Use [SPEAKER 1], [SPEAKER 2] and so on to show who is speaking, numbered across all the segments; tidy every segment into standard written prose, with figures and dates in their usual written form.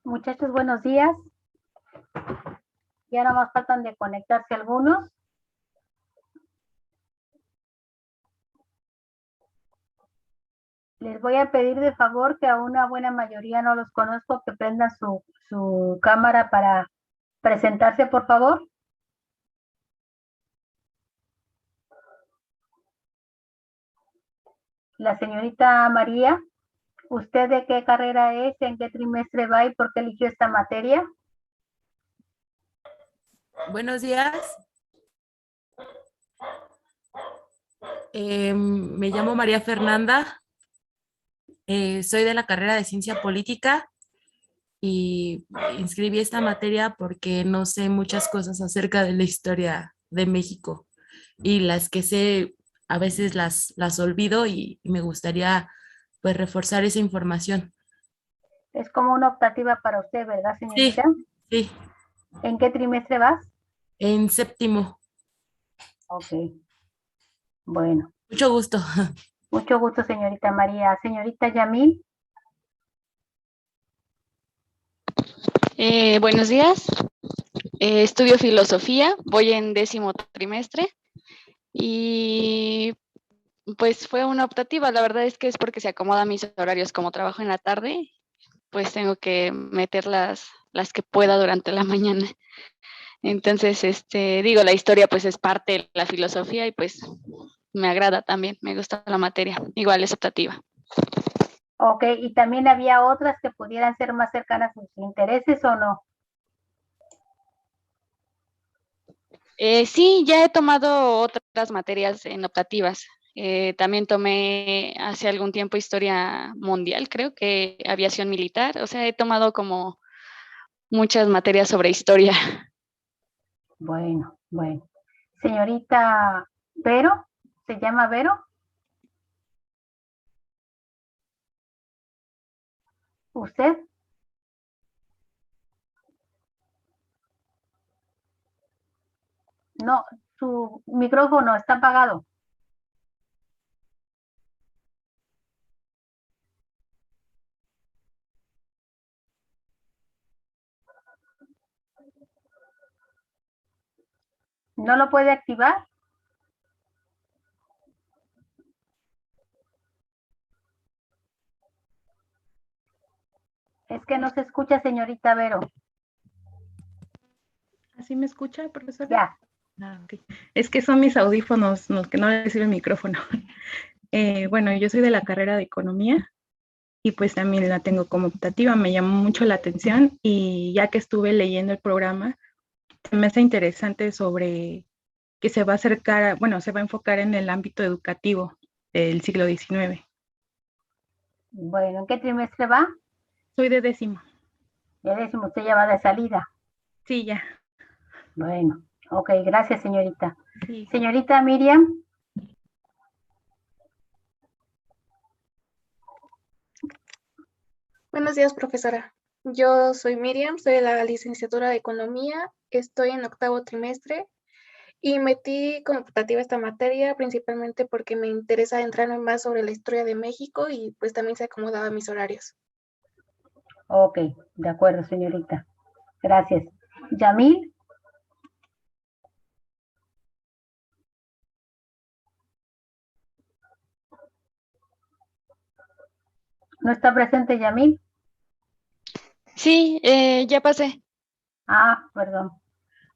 [SPEAKER 1] Muchachos, buenos días. Ya nomás faltan de conectarse algunos. Les voy a pedir de favor que a una buena mayoría, no los conozco, que prendan su cámara para presentarse, por favor. La señorita María, ¿usted de qué carrera es, en qué trimestre va y por qué eligió esta materia?
[SPEAKER 2] Buenos días. Me llamo María Fernanda. Soy de la carrera de Ciencia Política y inscribí esta materia porque no sé muchas cosas acerca de la historia de México y las que sé a veces las olvido y me gustaría pues reforzar esa información.
[SPEAKER 1] Es como una optativa para usted, ¿verdad, señorita?
[SPEAKER 2] Sí.
[SPEAKER 1] ¿En qué trimestre vas?
[SPEAKER 2] En séptimo.
[SPEAKER 1] Ok. Bueno.
[SPEAKER 2] Mucho gusto.
[SPEAKER 1] Mucho gusto, señorita María. Señorita Yamil.
[SPEAKER 3] Buenos días. Estudio filosofía, voy en 10º trimestre y pues fue una optativa. La verdad es que es porque se acomoda a mis horarios. Como trabajo en la tarde, pues tengo que meter las que pueda durante la mañana. Entonces, digo, la historia pues es parte de la filosofía y pues me agrada también, me gusta la materia. Igual es optativa.
[SPEAKER 1] Ok, ¿y también había otras que pudieran ser más cercanas a sus intereses o no?
[SPEAKER 3] Sí, ya he tomado otras materias en optativas. También tomé hace algún tiempo historia mundial, creo que aviación militar. O sea, he tomado como muchas materias sobre historia.
[SPEAKER 1] Bueno. Señorita Vero, ¿se llama Vero? ¿Usted? No, su micrófono está apagado. ¿No lo puede activar? Es que no se escucha, señorita Vero.
[SPEAKER 4] ¿Así me escucha, profesora?
[SPEAKER 1] Ya.
[SPEAKER 4] Okay. Es que son mis audífonos los que no les sirve el micrófono. Bueno, yo soy de la carrera de Economía y pues también la tengo como optativa. Me llamó mucho la atención y ya que estuve leyendo el programa, se me hace interesante sobre que se va a acercar, bueno, se va a enfocar en el ámbito educativo del siglo XIX.
[SPEAKER 1] Bueno, ¿en qué trimestre va?
[SPEAKER 4] Soy de 10º.
[SPEAKER 1] De 10º, usted ya va de salida.
[SPEAKER 4] Sí, ya.
[SPEAKER 1] Bueno, ok, gracias, señorita.
[SPEAKER 4] Sí.
[SPEAKER 1] Señorita Miriam.
[SPEAKER 5] Buenos días, profesora. Yo soy Miriam, soy de la licenciatura de Economía, estoy en 8º trimestre y metí como optativa esta materia principalmente porque me interesa entrarme más sobre la historia de México y pues también se acomodaba a mis horarios.
[SPEAKER 1] Ok, de acuerdo, señorita. Gracias. Yamil. ¿No está presente Yamil?
[SPEAKER 3] Sí, ya pasé.
[SPEAKER 1] Ah, perdón.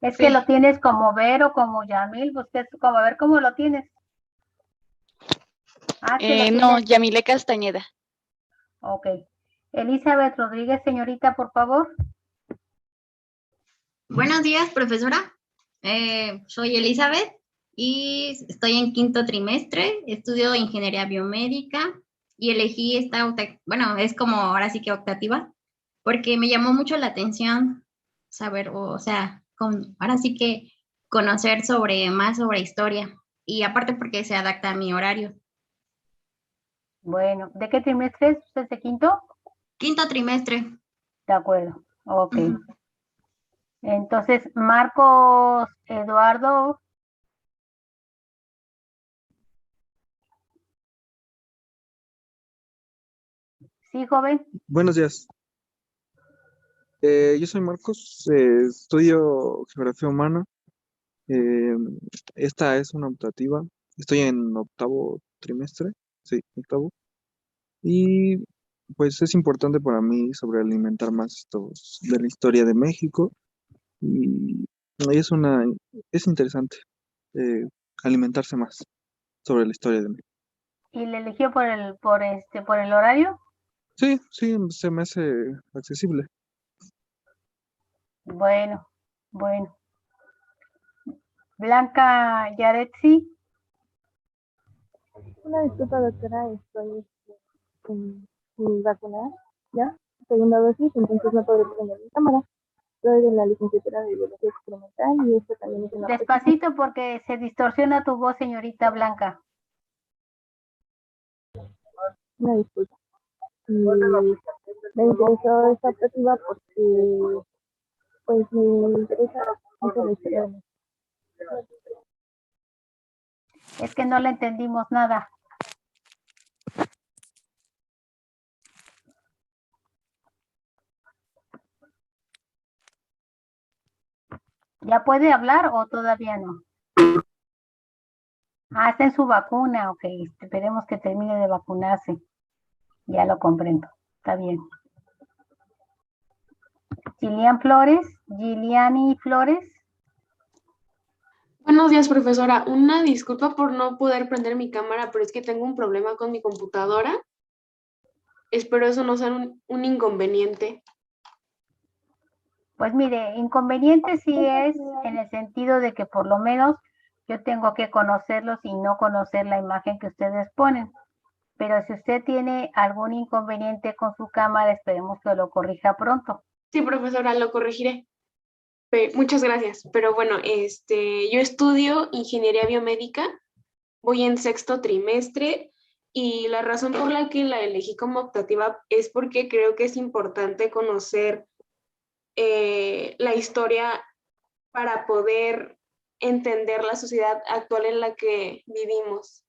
[SPEAKER 1] Es
[SPEAKER 3] Sí.
[SPEAKER 1] que lo tienes como Vero, como Yamil, pues que es como, a ver cómo lo tienes. Ah, sí lo
[SPEAKER 3] No,
[SPEAKER 1] tienes.
[SPEAKER 3] Yamile Castañeda.
[SPEAKER 1] Ok. Elizabeth Rodríguez, señorita, por favor.
[SPEAKER 6] Buenos días, profesora. Soy Elizabeth y estoy en quinto trimestre. Estudio ingeniería biomédica y elegí bueno, es como ahora sí que optativa, porque me llamó mucho la atención saber, o sea, ahora sí que conocer más sobre historia y aparte porque se adapta a mi horario.
[SPEAKER 1] Bueno, ¿de qué trimestre es? ¿Usted es de quinto?
[SPEAKER 6] Quinto trimestre.
[SPEAKER 1] De acuerdo, ok.
[SPEAKER 6] Ujú.
[SPEAKER 1] Entonces, Marcos Eduardo, sí, joven.
[SPEAKER 7] Buenos días. Yo soy Marcos, estudio geografía humana. Eh, Esta es una optativa. Estoy en octavo trimestre, sí, octavo. Y pues es importante para mí sobre alimentar más de la historia de México. Y es interesante eh, alimentarse más sobre la historia de México.
[SPEAKER 1] ¿Y le eligió por el horario?
[SPEAKER 7] Sí, sí, se me hace accesible.
[SPEAKER 1] Bueno, bueno. Blanca Yaretsi,
[SPEAKER 8] Una disculpa, doctora, estoy sin vacunar, ¿ya? Segunda dosis, entonces no podré prender mi cámara. Soy de la licenciatura de Biología Experimental y esto también es una práctica.
[SPEAKER 1] despacito porque se distorsiona tu voz, señorita Blanca.
[SPEAKER 8] Una disculpa. Y me interesó esta optativa porque pues me interesa mucho la historia de México.
[SPEAKER 1] Es que no le entendimos nada. ¿Ya puede hablar o todavía no? Ah, está en su vacuna, ok. Esperemos que termine de vacunarse. Ya lo comprendo. Está bien. Giliani Flores.
[SPEAKER 9] Buenos días, profesora. Una disculpa por no poder prender mi cámara, pero es que tengo un problema con mi computadora. Espero eso no sea un inconveniente.
[SPEAKER 1] Pues mire, inconveniente sí es en el sentido de que por lo menos yo tengo que conocerlos y no conocer la imagen que ustedes ponen. Pero si usted tiene algún inconveniente con su cámara, esperemos que lo corrija pronto.
[SPEAKER 9] Sí, profesora, lo corregiré. Muchas gracias. Pero bueno, yo estudio ingeniería biomédica, voy en sexto trimestre y la razón por la que la elegí como optativa es porque creo que es importante conocer la historia para poder entender la sociedad actual en la que vivimos.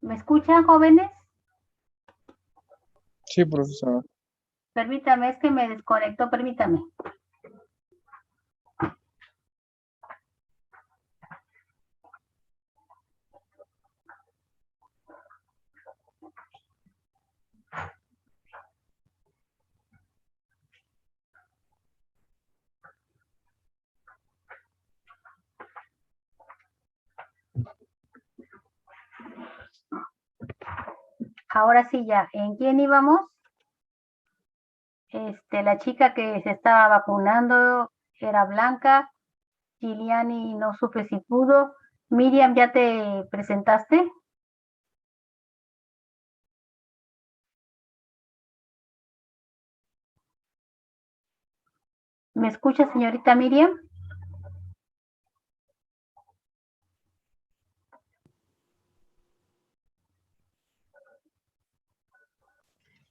[SPEAKER 1] ¿Me escuchan, jóvenes?
[SPEAKER 7] Sí, profesora.
[SPEAKER 1] Permítame, es que me desconectó, permítame. Ahora sí ya, ¿en quién íbamos? La chica que se estaba vacunando era Blanca. Giliani no supe si pudo. Miriam, ¿ya te presentaste? ¿Me escucha, señorita Miriam?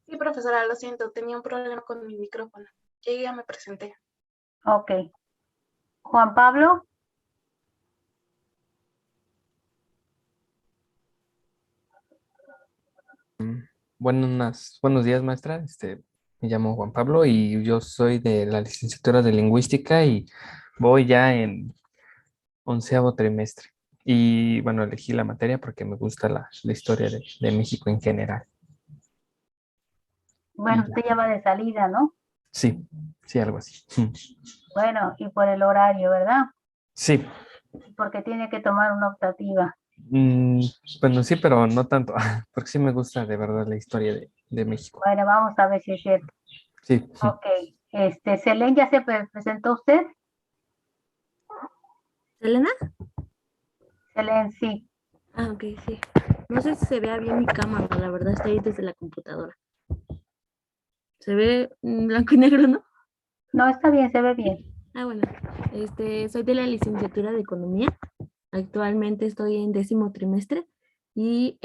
[SPEAKER 5] Sí, profesora, lo siento, tenía un problema con mi micrófono. Yo ya me presenté.
[SPEAKER 1] Ok. Juan Pablo,
[SPEAKER 10] Buenos días, maestra. Me llamo Juan Pablo y yo soy de la licenciatura de Lingüística y voy ya en 11º trimestre. Y bueno, elegí la materia porque me gusta la historia de México en general.
[SPEAKER 1] bueno,
[SPEAKER 10] Y ya.
[SPEAKER 1] usted ya va de salida, ¿no?
[SPEAKER 10] Sí, sí, algo así.
[SPEAKER 1] Bueno, y por el horario, ¿verdad?
[SPEAKER 10] Sí,
[SPEAKER 1] Porque tiene que tomar una optativa.
[SPEAKER 10] mm, bueno, sí, pero no tanto, porque sí me gusta de verdad la historia de México.
[SPEAKER 1] Bueno, vamos a ver si es cierto.
[SPEAKER 10] Sí,
[SPEAKER 1] Ok. Selene, ¿ya se presentó usted?
[SPEAKER 2] ¿Selena?
[SPEAKER 1] Selene, sí.
[SPEAKER 2] Ah, ok, sí. No sé si se vea bien mi cámara, la verdad está ahí desde la computadora. Se ve blanco y negro, ¿no?
[SPEAKER 1] No, está bien, se ve bien.
[SPEAKER 2] Ah, bueno. Soy de la licenciatura de Economía. Actualmente estoy en 10º trimestre y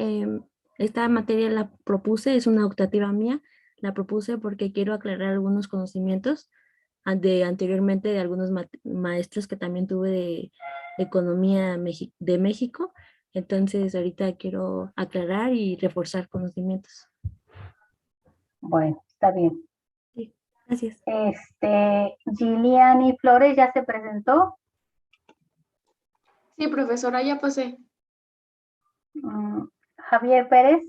[SPEAKER 2] esta materia la propuse, es una optativa mía. La propuse porque quiero aclarar algunos conocimientos anteriormente de algunos maestros que también tuve de Economía de México. Entonces, ahorita quiero aclarar y reforzar conocimientos.
[SPEAKER 1] Bueno, está bien.
[SPEAKER 2] Sí, gracias.
[SPEAKER 1] Giliani Flores ya se presentó.
[SPEAKER 9] Sí, profesora, ya pasé.
[SPEAKER 1] Javier Pérez.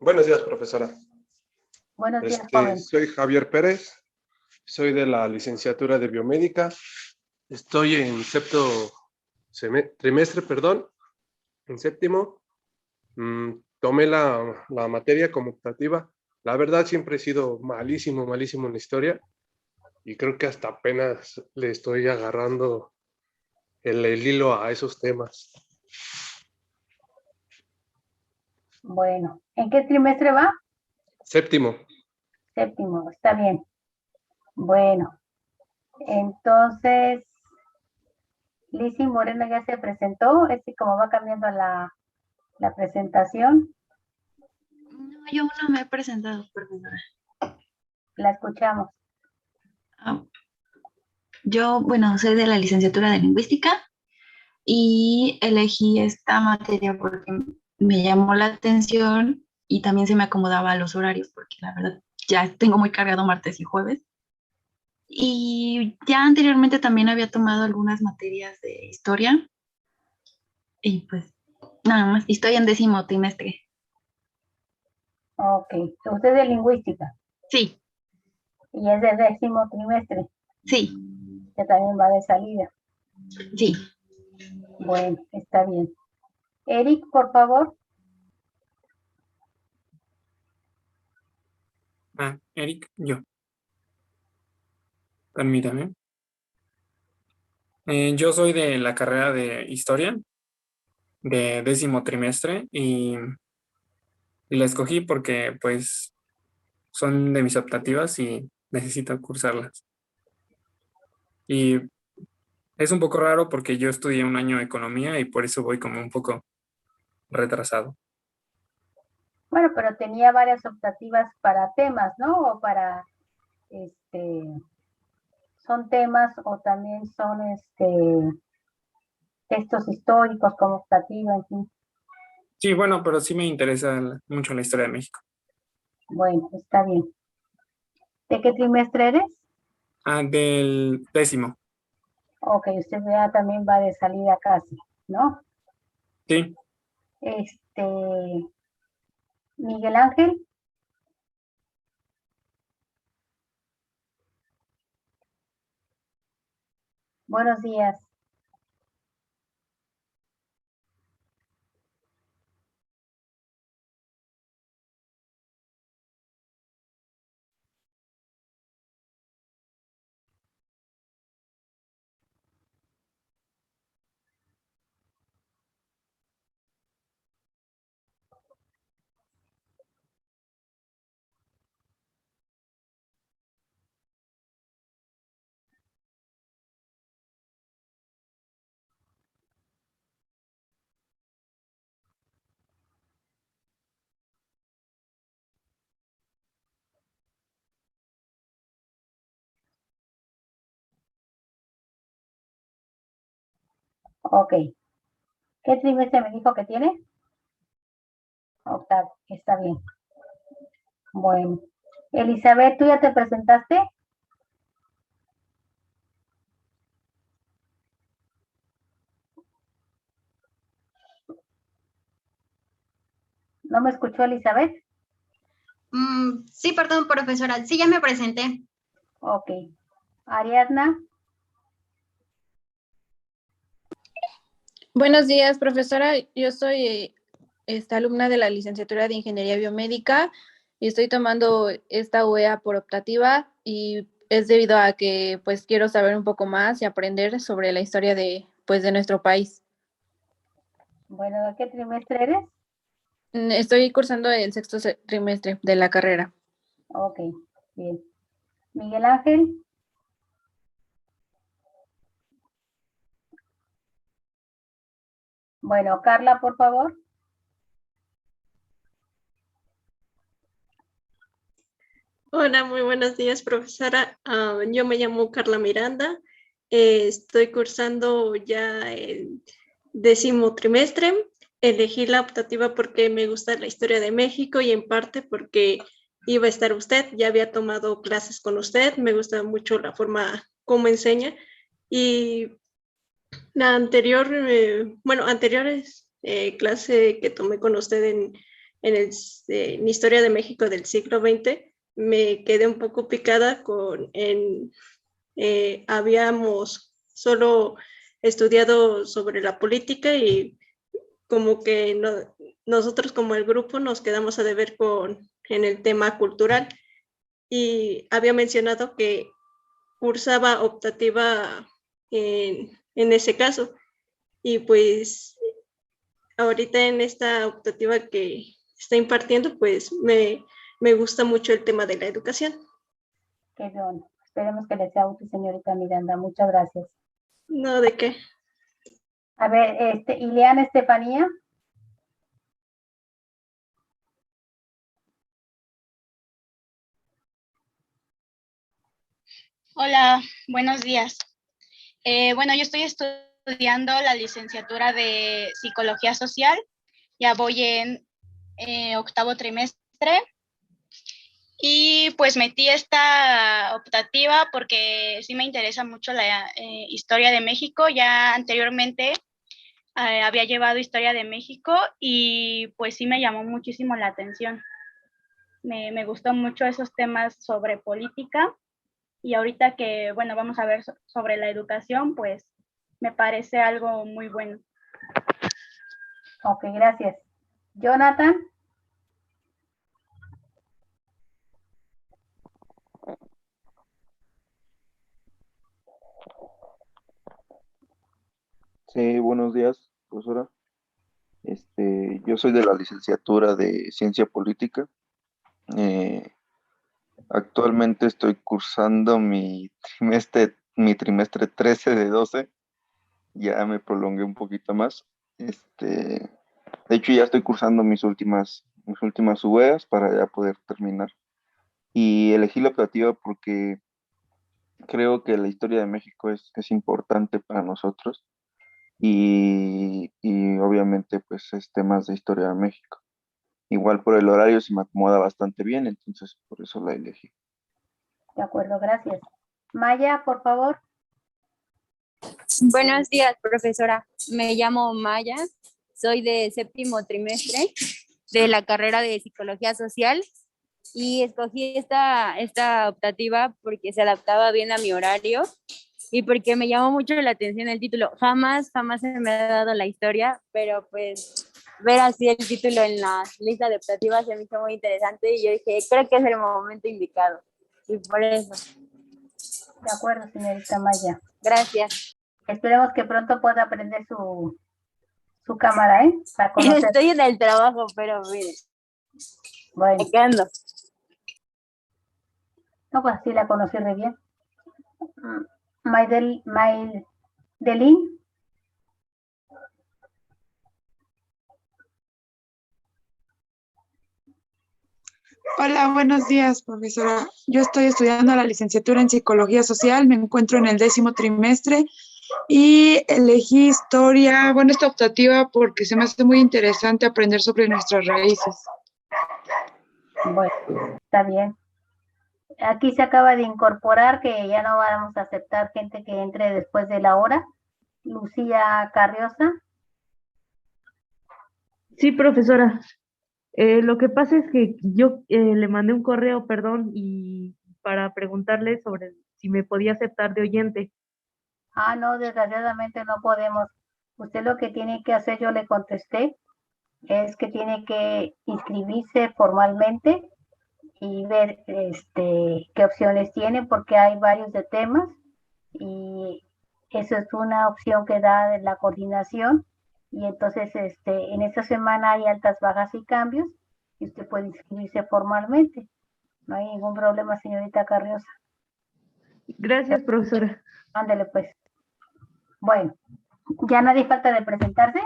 [SPEAKER 11] Buenos días, profesora.
[SPEAKER 1] Buenos días, joven.
[SPEAKER 11] Soy Javier Pérez, soy de la licenciatura de Biomédica. Estoy en trimestre, perdón, en 7º. Tomé la materia como optativa. La verdad, siempre he sido malísimo, malísimo en la historia y creo que hasta apenas le estoy agarrando el hilo a esos temas.
[SPEAKER 1] Bueno, ¿en qué trimestre va?
[SPEAKER 11] 7º.
[SPEAKER 1] 7º, está bien. Bueno, entonces, Lizzy Moreno ya se presentó. Como va cambiando la presentación,
[SPEAKER 12] No, yo no me he presentado, profesora.
[SPEAKER 1] la escuchamos.
[SPEAKER 12] Yo, bueno, soy de la licenciatura de Lingüística y elegí esta materia porque me llamó la atención y también se me acomodaba a los horarios porque la verdad ya tengo muy cargado martes y jueves. Y ya anteriormente también había tomado algunas materias de historia y pues nada más, y estoy en 10º trimestre.
[SPEAKER 1] Ok, usted es de lingüística
[SPEAKER 12] Sí,
[SPEAKER 1] y es de 10º trimestre,
[SPEAKER 12] sí,
[SPEAKER 1] que también va de salida.
[SPEAKER 12] sí.
[SPEAKER 1] Bueno, está bien. Eric, por favor.
[SPEAKER 13] Eric, yo. Permítame. Yo soy de la carrera de Historia, de 10º trimestre, y la escogí porque, pues, son de mis optativas y necesito cursarlas. Y es un poco raro porque yo estudié un año de Economía y por eso voy como un poco retrasado.
[SPEAKER 1] Bueno, pero tenía varias optativas para temas, ¿no? O para, son temas o también son textos históricos como optativa, en fin.
[SPEAKER 13] Sí, bueno, pero sí me interesa mucho la historia de México.
[SPEAKER 1] Bueno, está bien. ¿De qué trimestre eres?
[SPEAKER 13] Del 10º.
[SPEAKER 1] Ok, usted ya también va de salida casi, ¿no?
[SPEAKER 13] Sí.
[SPEAKER 1] Miguel Ángel. Buenos días. Ok. ¿Qué trimestre me dijo que tiene? Octavo, está bien. Bueno. Elizabeth, ¿tú ya te presentaste? ¿No me escuchó Elizabeth?
[SPEAKER 6] Sí, perdón, profesora. Sí, ya me presenté.
[SPEAKER 1] Ok. Ariadna.
[SPEAKER 8] Buenos días, profesora. Yo soy esta alumna de la licenciatura de Ingeniería Biomédica y estoy tomando esta UEA por optativa y es debido a que pues quiero saber un poco más y aprender sobre la historia de nuestro país.
[SPEAKER 1] Bueno, ¿de qué trimestre eres?
[SPEAKER 8] Estoy cursando el 6º trimestre de la carrera.
[SPEAKER 1] Ok, bien. Miguel Ángel. Bueno, Carla, por favor.
[SPEAKER 14] Hola, muy buenos días, profesora. Yo me llamo Carla Miranda. Estoy cursando ya el 10º trimestre. Elegí la optativa porque me gusta la historia de México y en parte porque iba a estar usted. Ya había tomado clases con usted. Me gusta mucho la forma como enseña. Y la anterior, anteriores clase que tomé con usted en Historia de México del siglo XX, me quedé un poco picada habíamos solo estudiado sobre la política y como que nosotros como el grupo nos quedamos a deber en el tema cultural y había mencionado que cursaba optativa en ese caso. Y pues ahorita en esta optativa que está impartiendo, pues me gusta mucho el tema de la educación.
[SPEAKER 1] Qué bueno. Esperemos que le sea útil, señorita Miranda. Muchas gracias.
[SPEAKER 14] No, ¿de qué?
[SPEAKER 1] A ver, Ileana Estefanía.
[SPEAKER 15] Hola, buenos días. Bueno, yo estoy estudiando la licenciatura de Psicología Social. Ya voy en 8º trimestre. Y pues metí esta optativa porque sí me interesa mucho la historia de México. Ya anteriormente había llevado historia de México y pues sí me llamó muchísimo la atención. Me gustó mucho esos temas sobre política. Y ahorita que, bueno, vamos a ver sobre la educación, pues me parece algo muy bueno.
[SPEAKER 1] Ok, gracias. Jonathan.
[SPEAKER 16] Sí, buenos días, profesora. Yo soy de la licenciatura de Ciencia Política. Actualmente estoy cursando mi trimestre 13 de 12. Ya me prolongué un poquito más. De hecho, ya estoy cursando mis últimas UEAs para ya poder terminar. Y elegí la optativa porque creo que la historia de México es importante para nosotros y obviamente pues es temas de historia de México. Igual por el horario se me acomoda bastante bien, entonces por eso la elegí.
[SPEAKER 1] De acuerdo, gracias. Maya, por favor.
[SPEAKER 17] Buenos días, profesora. Me llamo Maya, soy de séptimo trimestre de la carrera de Psicología Social y escogí esta optativa porque se adaptaba bien a mi horario y porque me llamó mucho la atención el título. Jamás se me ha dado la historia, pero pues ver así el título en la lista de optativas se me hizo muy interesante y yo dije, creo que es el momento indicado. Y por eso.
[SPEAKER 1] De acuerdo, señorita Maya.
[SPEAKER 17] Gracias.
[SPEAKER 1] Esperemos que pronto pueda aprender su cámara, ¿eh? Para conocer.
[SPEAKER 17] Estoy en el trabajo, pero mire.
[SPEAKER 1] Bueno.
[SPEAKER 17] Aquí ando.
[SPEAKER 1] No, pues sí la conocí re bien. Maydelin.
[SPEAKER 18] Hola, buenos días, profesora. Yo estoy estudiando la licenciatura en Psicología Social, me encuentro en el 10º trimestre y elegí historia, bueno, esta optativa porque se me hace muy interesante aprender sobre nuestras raíces.
[SPEAKER 1] Bueno, está bien. Aquí se acaba de incorporar que ya no vamos a aceptar gente que entre después de la hora. Lucía Carriosa.
[SPEAKER 19] Sí, profesora. Lo que pasa es que yo le mandé un correo, perdón, y para preguntarle sobre si me podía aceptar de oyente.
[SPEAKER 1] Ah, no, desgraciadamente no podemos. Usted lo que tiene que hacer, yo le contesté, es que tiene que inscribirse formalmente y ver qué opciones tiene, porque hay varios de temas y eso es una opción que da la coordinación. Y entonces en esta semana hay altas, bajas y cambios y usted puede inscribirse formalmente. No hay ningún problema, señorita Carriosa.
[SPEAKER 19] Gracias, profesora.
[SPEAKER 1] Ándele pues. Bueno, ¿ya nadie falta de presentarse?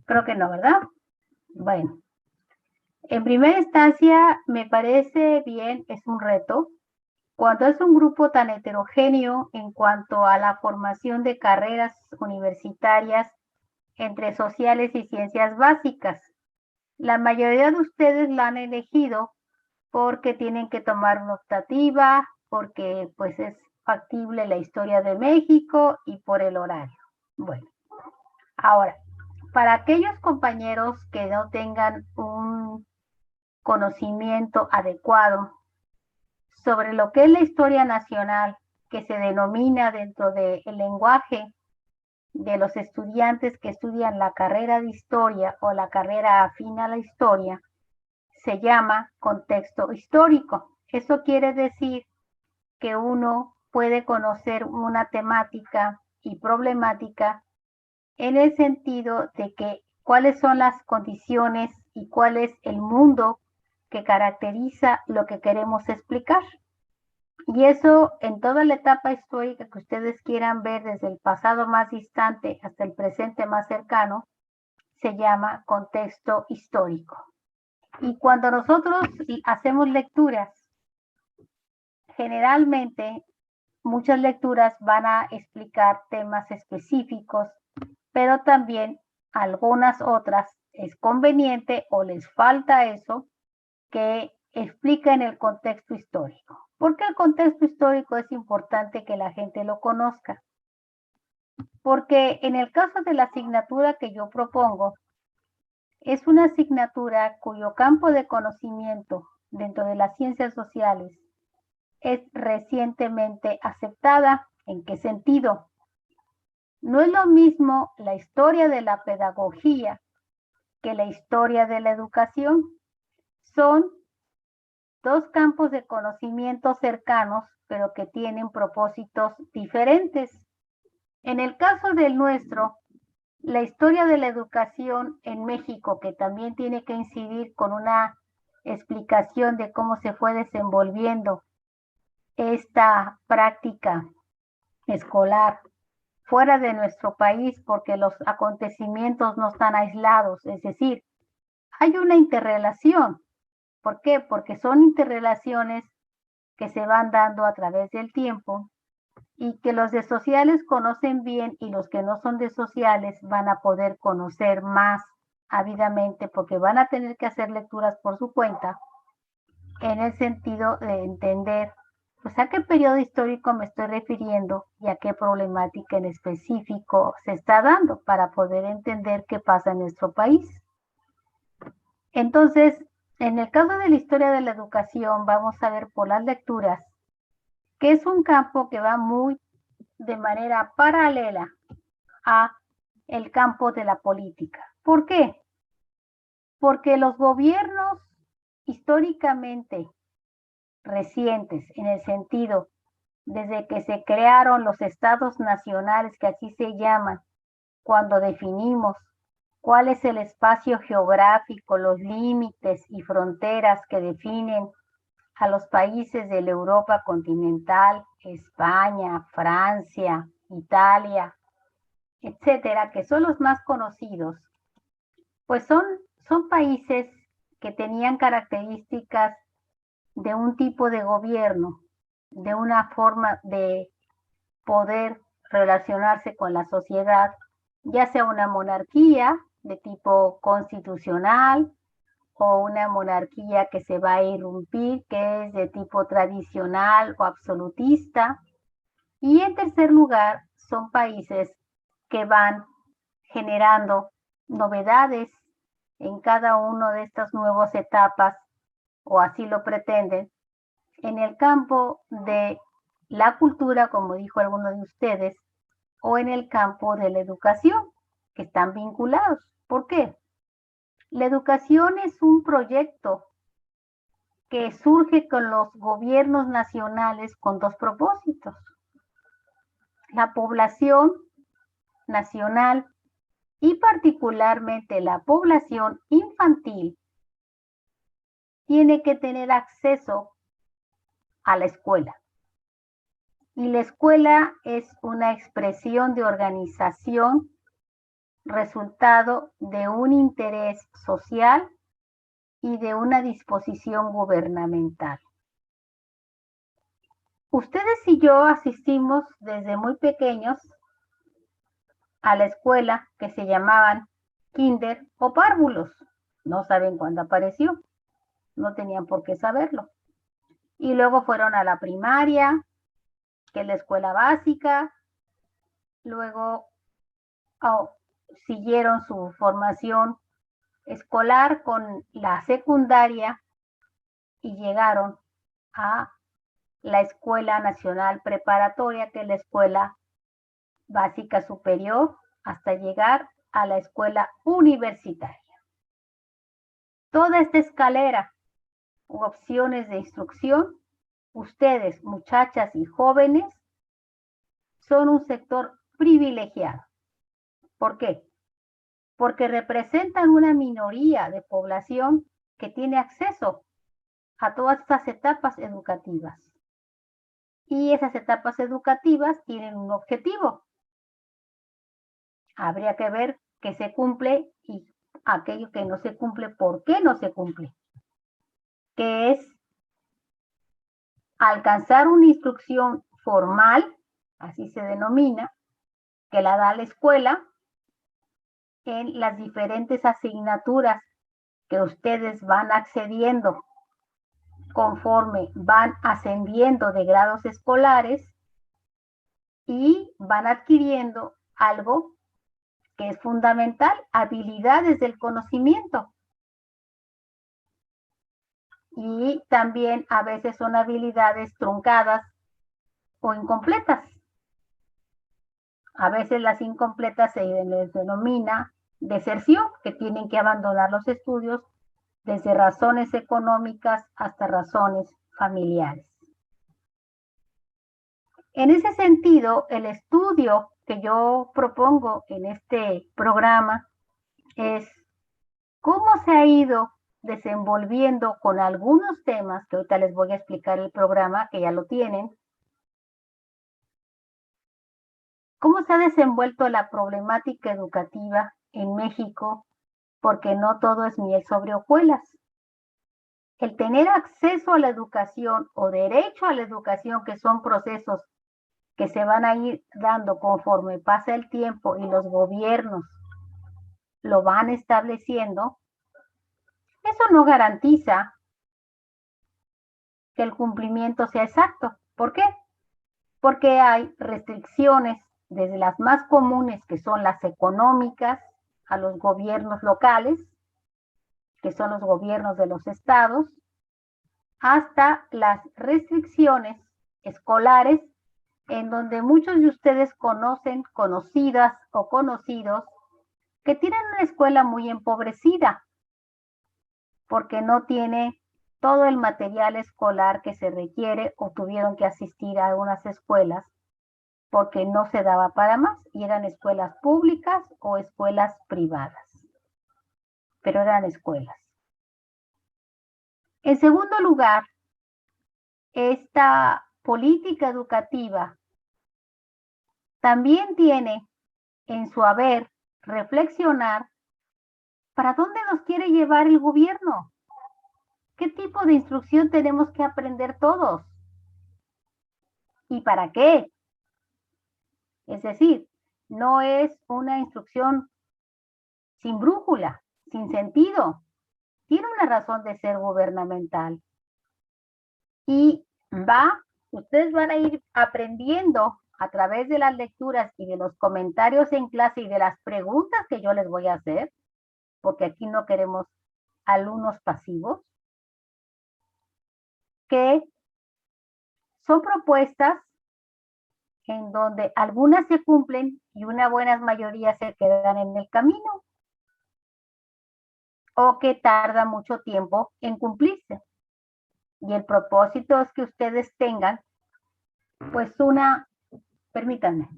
[SPEAKER 1] Creo que no, ¿verdad? Bueno. En primera instancia, me parece bien, es un reto. Cuando es un grupo tan heterogéneo en cuanto a la formación de carreras universitarias entre sociales y ciencias básicas. La mayoría de ustedes la han elegido porque tienen que tomar una optativa, porque pues es factible la historia de México y por el horario. Bueno, ahora, para aquellos compañeros que no tengan un conocimiento adecuado sobre lo que es la historia nacional, que se denomina dentro del lenguaje de los estudiantes que estudian la carrera de historia o la carrera afín a la historia, se llama contexto histórico. Eso quiere decir que uno puede conocer una temática y problemática en el sentido de que cuáles son las condiciones y cuál es el mundo que caracteriza lo que queremos explicar. Y eso en toda la etapa histórica que ustedes quieran ver, desde el pasado más distante hasta el presente más cercano, se llama contexto histórico. Y cuando nosotros hacemos lecturas, generalmente muchas lecturas van a explicar temas específicos, pero también algunas otras es conveniente o les falta eso que expliquen el contexto histórico. ¿Por qué el contexto histórico es importante que la gente lo conozca? Porque en el caso de la asignatura que yo propongo, es una asignatura cuyo campo de conocimiento dentro de las ciencias sociales es recientemente aceptada. ¿En qué sentido? No es lo mismo la historia de la pedagogía que la historia de la educación. Son dos campos de conocimiento cercanos, pero que tienen propósitos diferentes. En el caso del nuestro, la historia de la educación en México, que también tiene que incidir con una explicación de cómo se fue desenvolviendo esta práctica escolar fuera de nuestro país, porque los acontecimientos no están aislados, es decir, hay una interrelación. ¿Por qué? Porque son interrelaciones que se van dando a través del tiempo y que los de sociales conocen bien y los que no son de sociales van a poder conocer más ávidamente porque van a tener que hacer lecturas por su cuenta en el sentido de entender pues a qué periodo histórico me estoy refiriendo y a qué problemática en específico se está dando para poder entender qué pasa en nuestro país. Entonces, en el caso de la historia de la educación, vamos a ver por las lecturas que es un campo que va muy de manera paralela a el campo de la política. ¿Por qué? Porque los gobiernos históricamente recientes, en el sentido desde que se crearon los estados nacionales, que así se llaman, cuando definimos cuál es el espacio geográfico, los límites y fronteras que definen a los países de la Europa continental, España, Francia, Italia, etcétera, que son los más conocidos, pues son países que tenían características de un tipo de gobierno, de una forma de poder relacionarse con la sociedad, ya sea una monarquía de tipo constitucional o una monarquía que se va a irrumpir, que es de tipo tradicional o absolutista. Y en tercer lugar, son países que van generando novedades en cada una de estas nuevas etapas, o así lo pretenden, en el campo de la cultura, como dijo alguno de ustedes, o en el campo de la educación, que están vinculados. ¿Por qué? La educación es un proyecto que surge con los gobiernos nacionales con dos propósitos. La población nacional y particularmente la población infantil tiene que tener acceso a la escuela. Y la escuela es una expresión de organización resultado de un interés social y de una disposición gubernamental. Ustedes y yo asistimos desde muy pequeños a la escuela que se llamaban kinder o párvulos. No saben cuándo apareció, no tenían por qué saberlo. Y luego fueron a la primaria, que es la escuela básica, luego siguieron su formación escolar con la secundaria y llegaron a la Escuela Nacional Preparatoria, que es la escuela básica superior, hasta llegar a la escuela universitaria. Toda esta escalera u opciones de instrucción, ustedes, muchachas y jóvenes, son un sector privilegiado. ¿Por qué? Porque representan una minoría de población que tiene acceso a todas estas etapas educativas. Y esas etapas educativas tienen un objetivo. Habría que ver qué se cumple y aquello que no se cumple, por qué no se cumple. Que es alcanzar una instrucción formal, así se denomina, que la da la escuela en las diferentes asignaturas que ustedes van accediendo conforme van ascendiendo de grados escolares y van adquiriendo algo que es fundamental, habilidades del conocimiento. Y también a veces son habilidades truncadas o incompletas. A veces las incompletas se les denomina deserción, que tienen que abandonar los estudios desde razones económicas hasta razones familiares. En ese sentido, el estudio que yo propongo en este programa es cómo se ha ido desenvolviendo con algunos temas, que ahorita les voy a explicar el programa, que ya lo tienen, cómo se ha desenvuelto la problemática educativa en México, porque no todo es miel sobre hojuelas. el tener acceso a la educación o derecho a la educación, que son procesos que se van a ir dando conforme pasa el tiempo y los gobiernos lo van estableciendo, eso no garantiza que el cumplimiento sea exacto. ¿Por qué? Porque hay restricciones desde las más comunes, que son las económicas, a los gobiernos locales, que son los gobiernos de los estados, hasta las restricciones escolares, en donde muchos de ustedes conocen, conocidas o conocidos, que tienen una escuela muy empobrecida, porque no tiene todo el material escolar que se requiere, o tuvieron que asistir a algunas escuelas porque no se daba para más, y eran escuelas públicas o escuelas privadas, pero eran escuelas. En segundo lugar, esta política educativa también tiene en su haber reflexionar para dónde nos quiere llevar el gobierno. ¿Qué tipo de instrucción tenemos que aprender todos? ¿Y para qué? Es decir, no es una instrucción sin brújula, sin sentido. Tiene una razón de ser gubernamental. Y ustedes van a ir aprendiendo a través de las lecturas y de los comentarios en clase y de las preguntas que yo les voy a hacer, porque aquí no queremos alumnos pasivos, que son propuestas en donde algunas se cumplen y una buena mayoría se quedan en el camino, o que tarda mucho tiempo en cumplirse. Y el propósito es que ustedes tengan, pues, permítanme.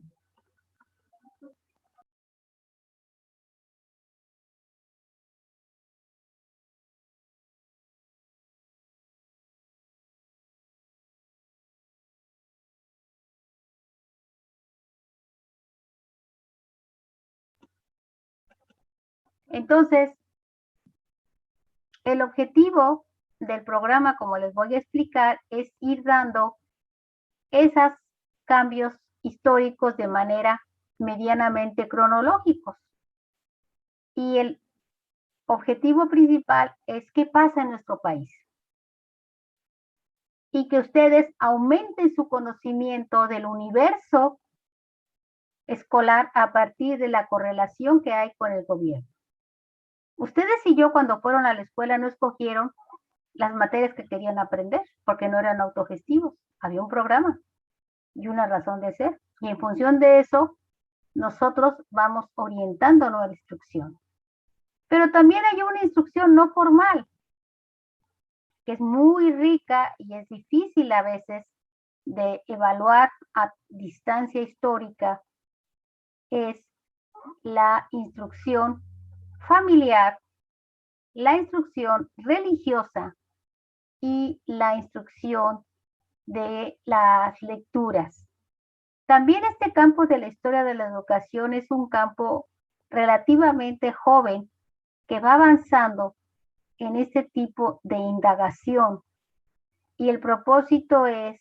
[SPEAKER 1] Entonces, el objetivo del programa, como les voy a explicar, es ir dando esos cambios históricos de manera medianamente cronológicos. Y el objetivo principal es qué pasa en nuestro país. Y que ustedes aumenten su conocimiento del universo escolar a partir de la correlación que hay con el gobierno. Ustedes y yo, cuando fueron a la escuela, no escogieron las materias que querían aprender, porque no eran autogestivos. Había un programa y una razón de ser. Y en función de eso, nosotros vamos orientando nuestra instrucción. Pero también hay una instrucción no formal, que es muy rica y es difícil a veces de evaluar a distancia histórica, es la instrucción familiar, la instrucción religiosa y la instrucción de las lecturas. También este campo de la historia de la educación es un campo relativamente joven que va avanzando en este tipo de indagación. Y el propósito es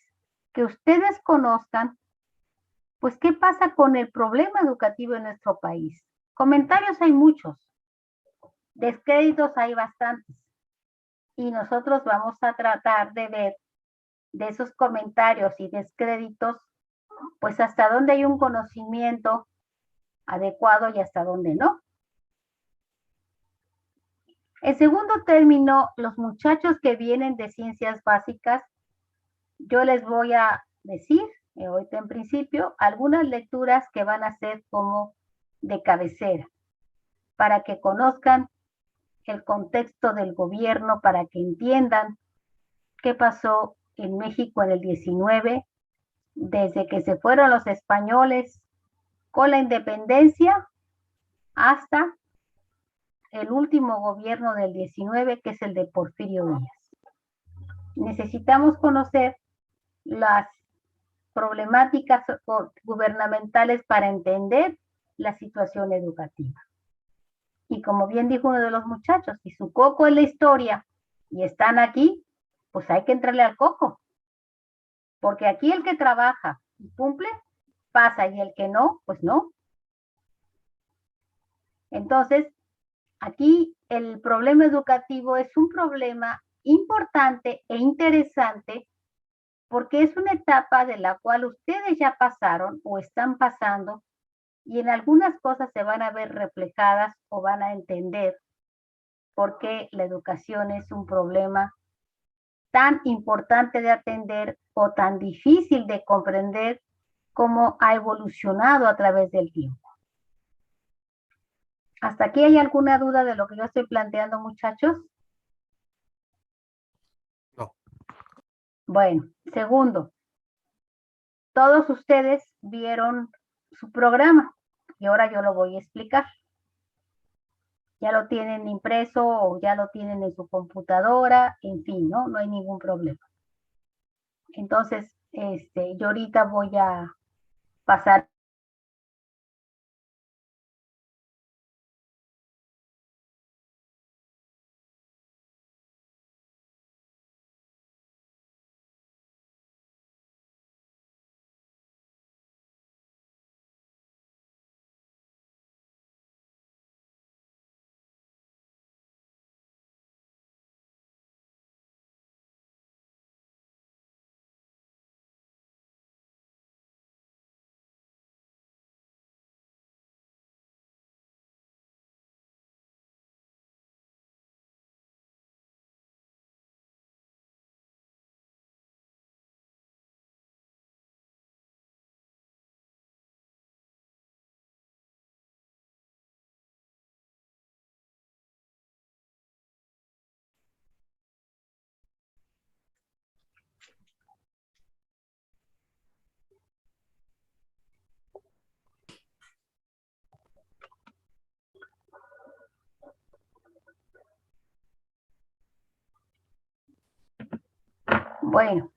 [SPEAKER 1] que ustedes conozcan, pues, qué pasa con el problema educativo en nuestro país. Comentarios hay muchos, descréditos hay bastantes, y nosotros vamos a tratar de ver de esos comentarios y descréditos, pues hasta dónde hay un conocimiento adecuado y hasta dónde no. En segundo término, los muchachos que vienen de ciencias básicas, yo les voy a decir, ahorita en principio, algunas lecturas que van a ser como de cabecera, para que conozcan el contexto del gobierno, para que entiendan qué pasó en México en el 19, desde que se fueron los españoles con la independencia hasta el último gobierno del 19, que es el de Porfirio Díaz. Necesitamos conocer las problemáticas gubernamentales para entender la situación educativa. Y como bien dijo uno de los muchachos, si su coco es la historia y están aquí, pues hay que entrarle al coco. Porque aquí el que trabaja y cumple, pasa, y el que no, pues no. Entonces, aquí el problema educativo es un problema importante e interesante porque es una etapa de la cual ustedes ya pasaron o están pasando y en algunas cosas se van a ver reflejadas o van a entender por qué la educación es un problema tan importante de atender o tan difícil de comprender como ha evolucionado a través del tiempo. ¿Hasta aquí hay alguna duda de lo que yo estoy planteando, muchachos?
[SPEAKER 11] No.
[SPEAKER 1] Bueno, segundo, todos ustedes vieron su programa y ahora yo lo voy a explicar. Ya lo tienen impreso o ya lo tienen en su computadora, en fin, ¿no? No hay ningún problema. Entonces, yo ahorita voy a pasar. Bueno,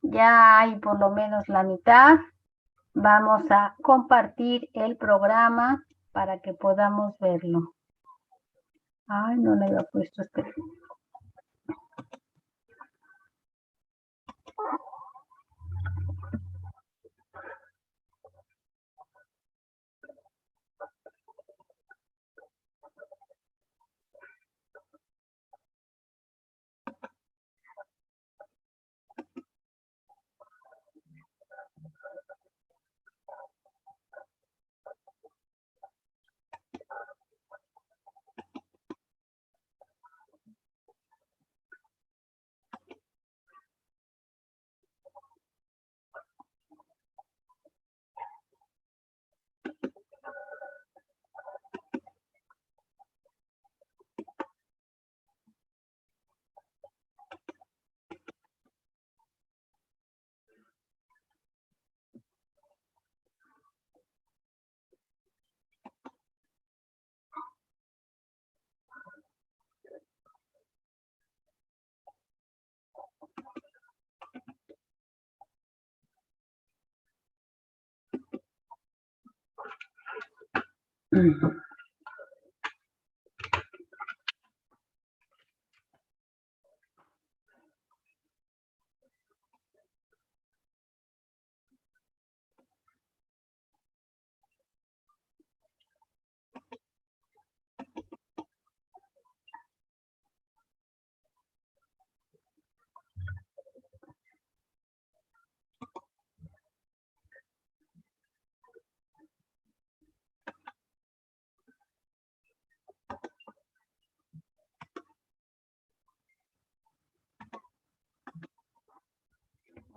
[SPEAKER 1] ya hay por lo menos la mitad. Vamos a compartir el programa para que podamos verlo. Ay, no le había puesto este.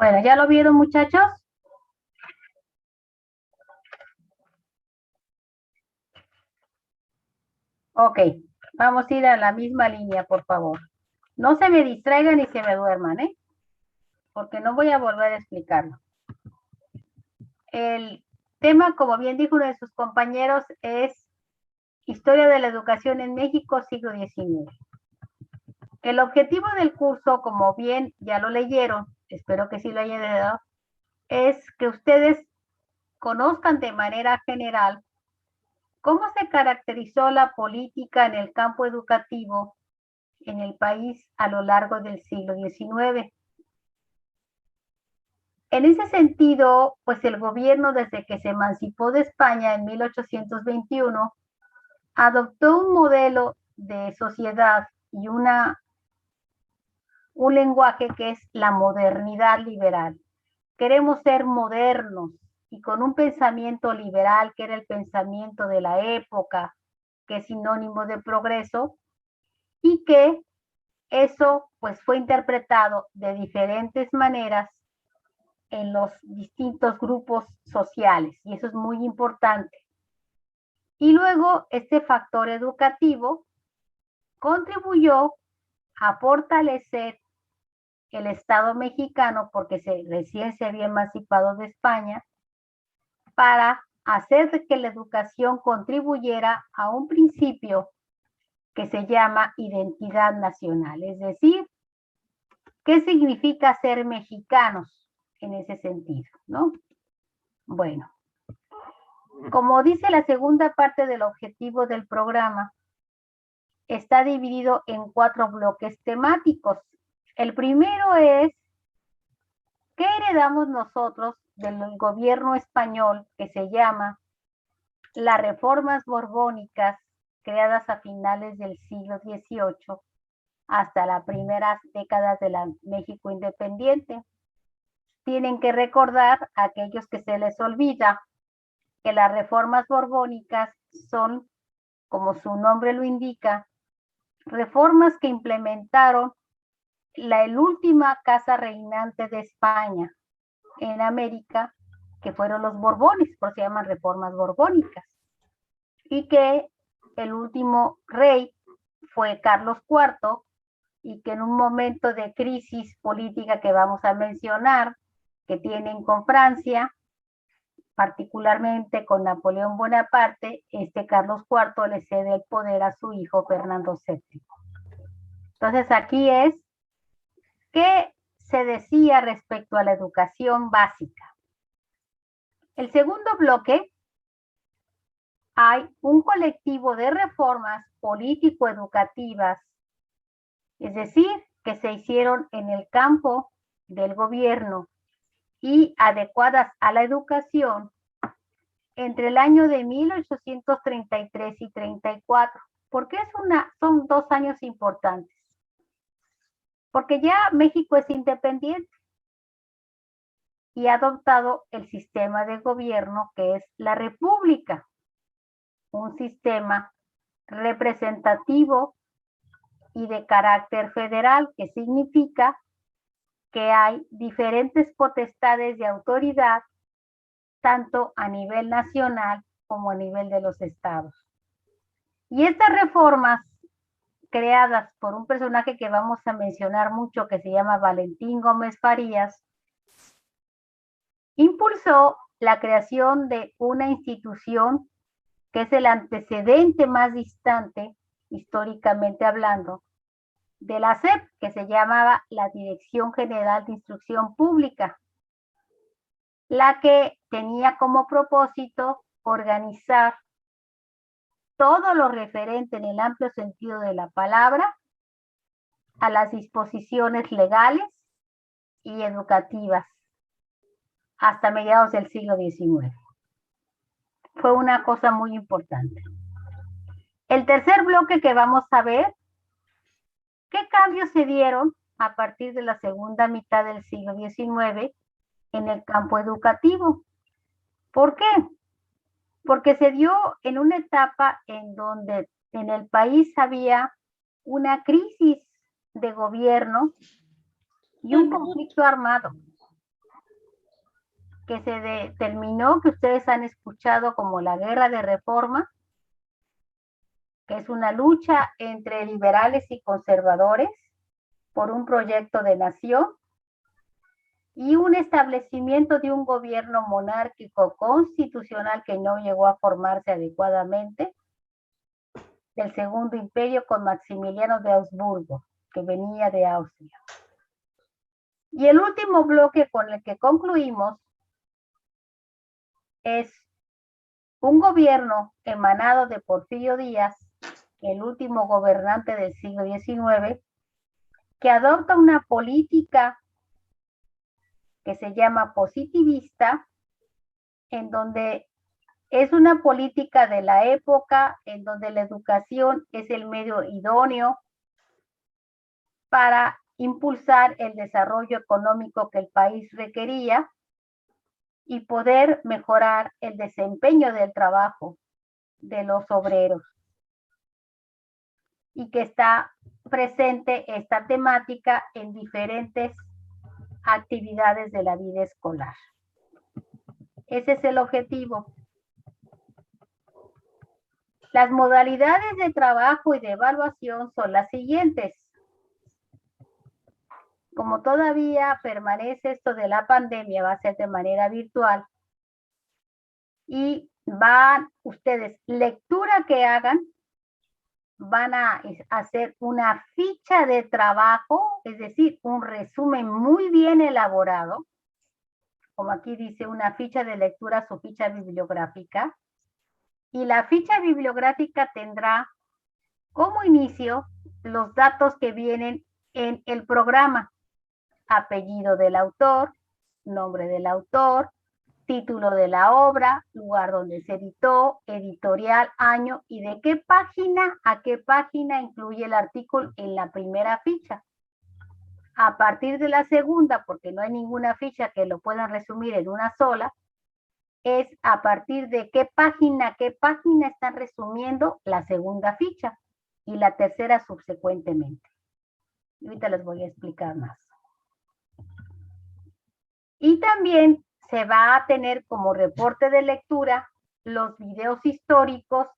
[SPEAKER 1] Bueno, ¿ya lo vieron, muchachos? Ok, vamos a ir a la misma línea, por favor. No se me distraigan ni se me duerman, ¿eh? Porque no voy a volver a explicarlo. El tema, como bien dijo uno de sus compañeros, es Historia de la Educación en México, siglo XIX. El objetivo del curso, como bien ya lo leyeron, espero que sí lo hayan leído, es que ustedes conozcan de manera general cómo se caracterizó la política en el campo educativo en el país a lo largo del siglo XIX. En ese sentido, pues el gobierno, desde que se emancipó de España en 1821, adoptó un modelo de sociedad y un lenguaje que es la modernidad liberal. Queremos ser modernos y con un pensamiento liberal, que era el pensamiento de la época, que es sinónimo de progreso, y que eso pues fue interpretado de diferentes maneras en los distintos grupos sociales, y eso es muy importante. Y luego este factor educativo contribuyó a fortalecer el Estado mexicano, porque recién se había emancipado de España, para hacer que la educación contribuyera a un principio que se llama identidad nacional, es decir, ¿qué significa ser mexicanos en ese sentido, no? Bueno, como dice la segunda parte del objetivo del programa, está dividido en 4 bloques temáticos. El primero es, ¿qué heredamos nosotros del gobierno español, que se llama las reformas borbónicas creadas a finales del siglo XVIII hasta las primeras décadas de la México independiente? Tienen que recordar a aquellos que se les olvida que las reformas borbónicas son, como su nombre lo indica, reformas que implementaron la última casa reinante de España en América, que fueron los Borbones, por eso se llaman reformas borbónicas, y que el último rey fue Carlos IV, y que en un momento de crisis política que vamos a mencionar, que tienen con Francia, particularmente con Napoleón Bonaparte, Carlos IV le cede el poder a su hijo Fernando VII. Entonces aquí es, ¿qué se decía respecto a la educación básica? El segundo bloque, hay un colectivo de reformas político-educativas, es decir, que se hicieron en el campo del gobierno y adecuadas a la educación entre el año de 1833 y 34. ¿Por qué son 2 años importantes? Porque ya México es independiente y ha adoptado el sistema de gobierno que es la república, un sistema representativo y de carácter federal, que significa que hay diferentes potestades de autoridad, tanto a nivel nacional como a nivel de los estados. Y estas reformas, creadas por un personaje que vamos a mencionar mucho, que se llama Valentín Gómez Farías, impulsó la creación de una institución que es el antecedente más distante, históricamente hablando, de la SEP, que se llamaba la Dirección General de Instrucción Pública, la que tenía como propósito organizar todo lo referente en el amplio sentido de la palabra a las disposiciones legales y educativas hasta mediados del siglo XIX. Fue una cosa muy importante. El tercer bloque que vamos a ver, ¿qué cambios se dieron a partir de la segunda mitad del siglo XIX en el campo educativo? ¿Por qué? Porque se dio en una etapa en donde en el país había una crisis de gobierno y un conflicto armado que se determinó, que ustedes han escuchado como la Guerra de Reforma, que es una lucha entre liberales y conservadores por un proyecto de nación y un establecimiento de un gobierno monárquico constitucional que no llegó a formarse adecuadamente, del Segundo Imperio con Maximiliano de Habsburgo, que venía de Austria. Y el último bloque con el que concluimos es un gobierno emanado de Porfirio Díaz, el último gobernante del siglo XIX, que adopta una política que se llama positivista, en donde es una política de la época, en donde la educación es el medio idóneo para impulsar el desarrollo económico que el país requería y poder mejorar el desempeño del trabajo de los obreros. Y que está presente esta temática en diferentes actividades de la vida escolar. Ese es el objetivo. Las modalidades de trabajo y de evaluación son las siguientes. Como todavía permanece esto de la pandemia, va a ser de manera virtual. Y van ustedes, lectura que hagan, van a hacer una ficha de trabajo, es decir, un resumen muy bien elaborado, como aquí dice, una ficha de lectura, su ficha bibliográfica, y la ficha bibliográfica tendrá como inicio los datos que vienen en el programa: apellido del autor, nombre del autor, título de la obra, lugar donde se editó, editorial, año y de qué página a qué página incluye el artículo en la primera ficha. A partir de la segunda, porque no hay ninguna ficha que lo puedan resumir en una sola, es a partir de qué página están resumiendo la segunda ficha y la tercera subsecuentemente. Y ahorita les voy a explicar más. Y también se va a tener como reporte de lectura los videos históricos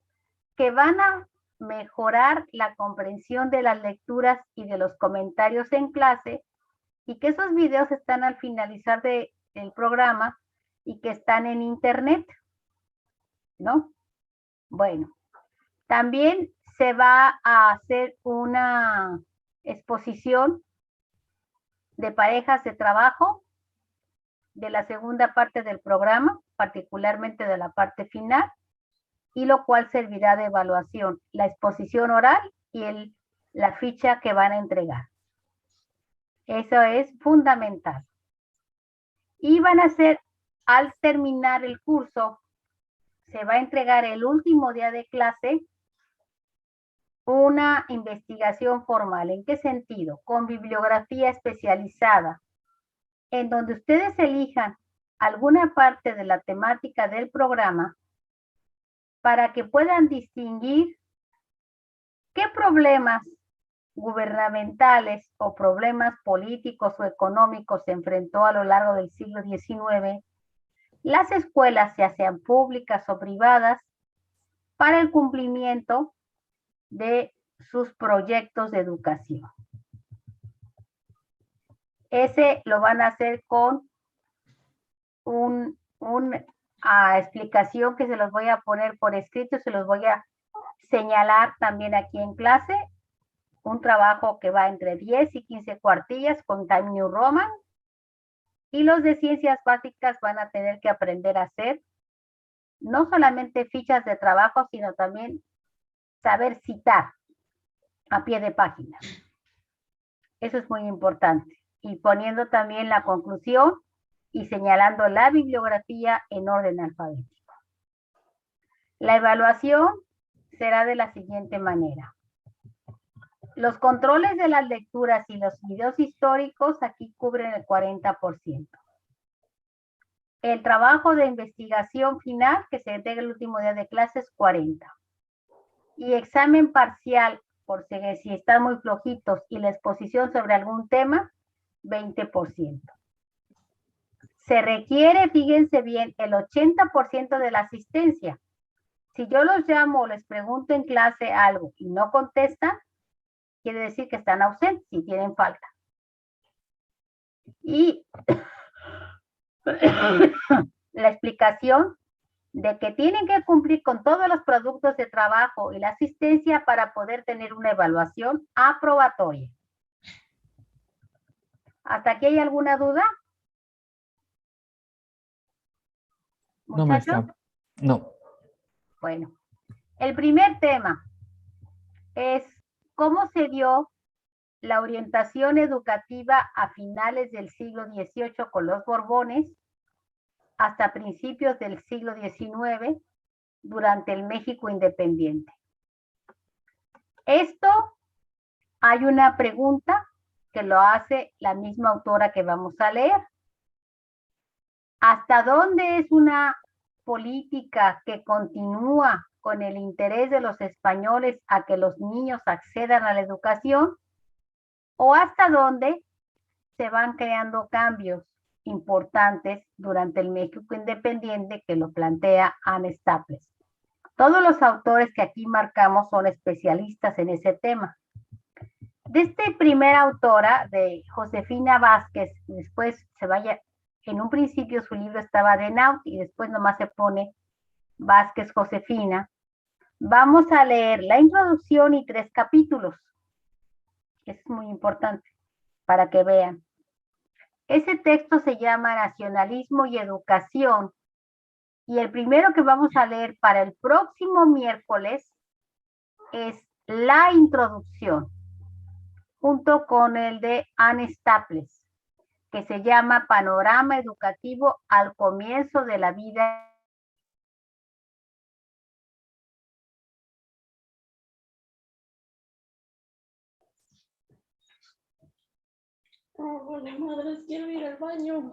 [SPEAKER 1] que van a mejorar la comprensión de las lecturas y de los comentarios en clase, y que esos videos están al finalizar del programa y que están en internet, ¿no? Bueno, también se va a hacer una exposición de parejas de trabajo de la segunda parte del programa, particularmente de la parte final, y lo cual servirá de evaluación, la exposición oral y la ficha que van a entregar. Eso es fundamental. Y van a hacer, al terminar el curso, se va a entregar el último día de clase una investigación formal. ¿En qué sentido? Con bibliografía especializada, en donde ustedes elijan alguna parte de la temática del programa para que puedan distinguir qué problemas gubernamentales o problemas políticos o económicos se enfrentó a lo largo del siglo XIX las escuelas, ya sean públicas o privadas, para el cumplimiento de sus proyectos de educación. Ese lo van a hacer con una explicación que se los voy a poner por escrito, se los voy a señalar también aquí en clase. Un trabajo que va entre 10 y 15 cuartillas con Time New Roman. Y los de ciencias básicas van a tener que aprender a hacer no solamente fichas de trabajo, sino también saber citar a pie de página. Eso es muy importante. Y poniendo también la conclusión y señalando la bibliografía en orden alfabético. La evaluación será de la siguiente manera. Los controles de las lecturas y los videos históricos aquí cubren el 40%. El trabajo de investigación final que se entrega el último día de clases, 40%. Y examen parcial, por si están muy flojitos, y la exposición sobre algún tema, 20%. Se requiere, fíjense bien, el 80% de la asistencia. Si yo los llamo o les pregunto en clase algo y no contestan, quiere decir que están ausentes y tienen falta. Y la explicación de que tienen que cumplir con todos los productos de trabajo y la asistencia para poder tener una evaluación aprobatoria. ¿Hasta aquí hay alguna duda?
[SPEAKER 10] No, maestra. No.
[SPEAKER 1] Bueno, el primer tema, es cómo se dio la orientación educativa a finales del siglo XVIII con los Borbones hasta principios del siglo XIX durante el México independiente. Esto, hay una pregunta que lo hace la misma autora que vamos a leer. ¿Hasta dónde es una política que continúa con el interés de los españoles a que los niños accedan a la educación? ¿O hasta dónde se van creando cambios importantes durante el México independiente que lo plantea Anne Staples? Todos los autores que aquí marcamos son especialistas en ese tema. De esta primera autora, de Josefina Vázquez, después se vaya, en un principio su libro estaba de Naut y después nomás se pone Vázquez Josefina. Vamos a leer la introducción y 3 capítulos. Es muy importante para que vean. Ese texto se llama Nacionalismo y Educación. Y el primero que vamos a leer para el próximo miércoles es la introducción, junto con el de Anne Staples, que se llama Panorama Educativo al comienzo de la vida.
[SPEAKER 14] Oh, vale, madres, quiero ir al baño.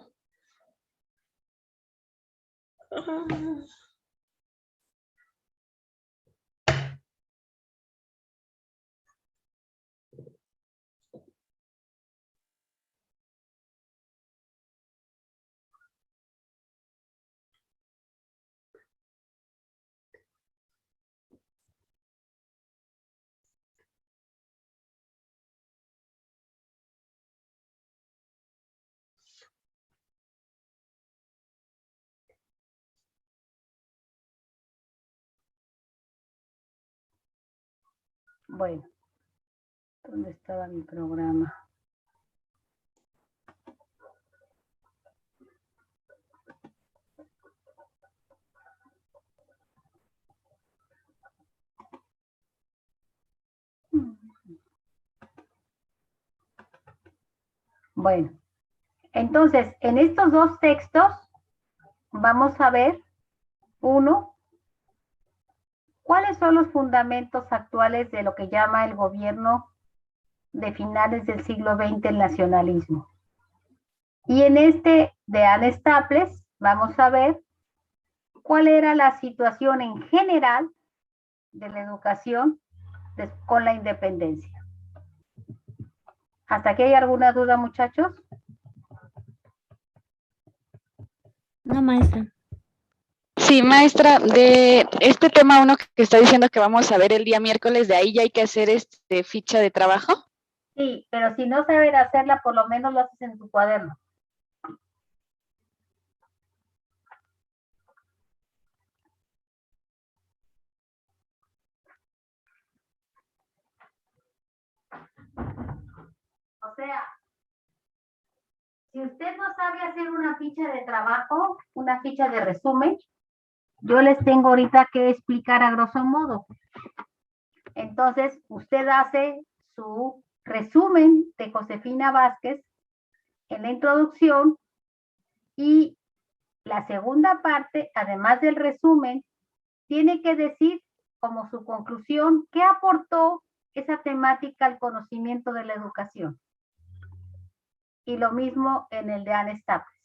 [SPEAKER 1] Bueno, ¿dónde estaba mi programa? Bueno, entonces, en estos 2 textos vamos a ver, uno, cuáles son los fundamentos actuales de lo que llama el gobierno de finales del siglo XX, el nacionalismo. Y en este de Anne Staples vamos a ver cuál era la situación en general de la educación con la independencia. ¿Hasta aquí hay alguna duda, muchachos?
[SPEAKER 17] No, maestra.
[SPEAKER 3] Sí, maestra, de este tema uno que está diciendo que vamos a ver el día miércoles, de ahí ya hay que hacer ficha de trabajo.
[SPEAKER 1] Sí, pero si no saben hacerla, por lo menos lo haces en tu cuaderno. O sea, si usted no sabe hacer una ficha de trabajo, una ficha de resumen, yo les tengo ahorita que explicar a grosso modo. Entonces, usted hace su resumen de Josefina Vázquez en la introducción y la segunda parte, además del resumen, tiene que decir como su conclusión qué aportó esa temática al conocimiento de la educación. Y lo mismo en el de Anne Staples.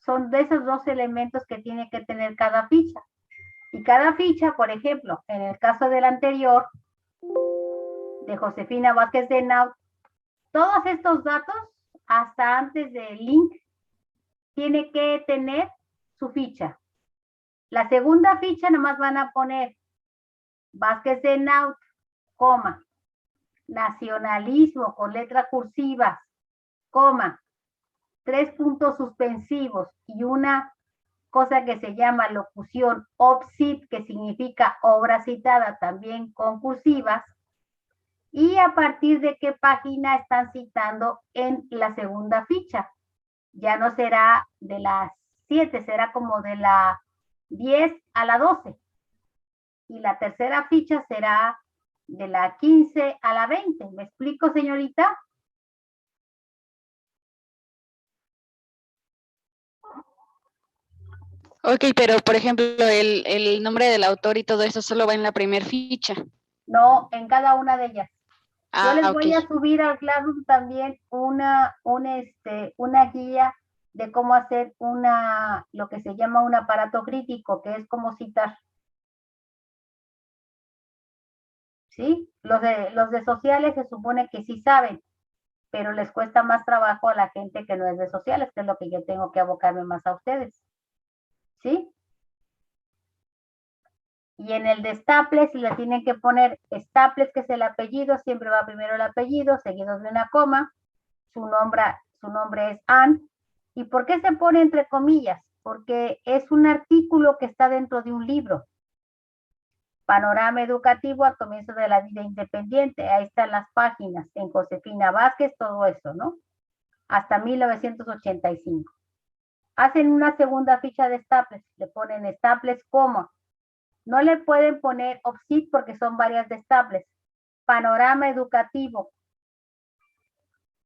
[SPEAKER 1] Son de esos 2 elementos que tiene que tener cada ficha. Y cada ficha, por ejemplo, en el caso del anterior, de Josefina Vázquez de Naut, todos estos datos, hasta antes del link, tiene que tener su ficha. La segunda ficha nomás van a poner Vázquez de Naut, coma, nacionalismo con letras cursivas, coma, 3 puntos suspensivos y una cosa que se llama locución OPCIT, que significa obra citada, también con cursivas, y a partir de qué página están citando en la segunda ficha. Ya no será de las 7, será como de la 10 a la 12. Y la tercera ficha será de la 15 a la 20. ¿Me explico, señorita?
[SPEAKER 3] Ok, pero por ejemplo, el nombre del autor y todo eso solo va en la primer ficha.
[SPEAKER 1] No, en cada una de ellas. Yo les voy a
[SPEAKER 3] ok.
[SPEAKER 1] subir al Classroom también una guía de cómo hacer lo que se llama un aparato crítico, que es como citar. ¿Sí? Los de sociales se supone que sí saben, pero les cuesta más trabajo a la gente que no es de sociales, que es lo que yo tengo que abocarme más a ustedes. ¿Sí? Y en el de staples le tienen que poner staples, que es el apellido, siempre va primero el apellido, seguido de una coma. Su nombre es Ann. ¿Y por qué se pone entre comillas? Porque es un artículo que está dentro de un libro. Panorama educativo al comienzo de la vida independiente. Ahí están las páginas, en Josefina Vázquez, todo eso, ¿no? Hasta 1985. Hacen una segunda ficha de staples, le ponen staples, coma. No le pueden poner OPSIT porque son varias de staples. Panorama educativo.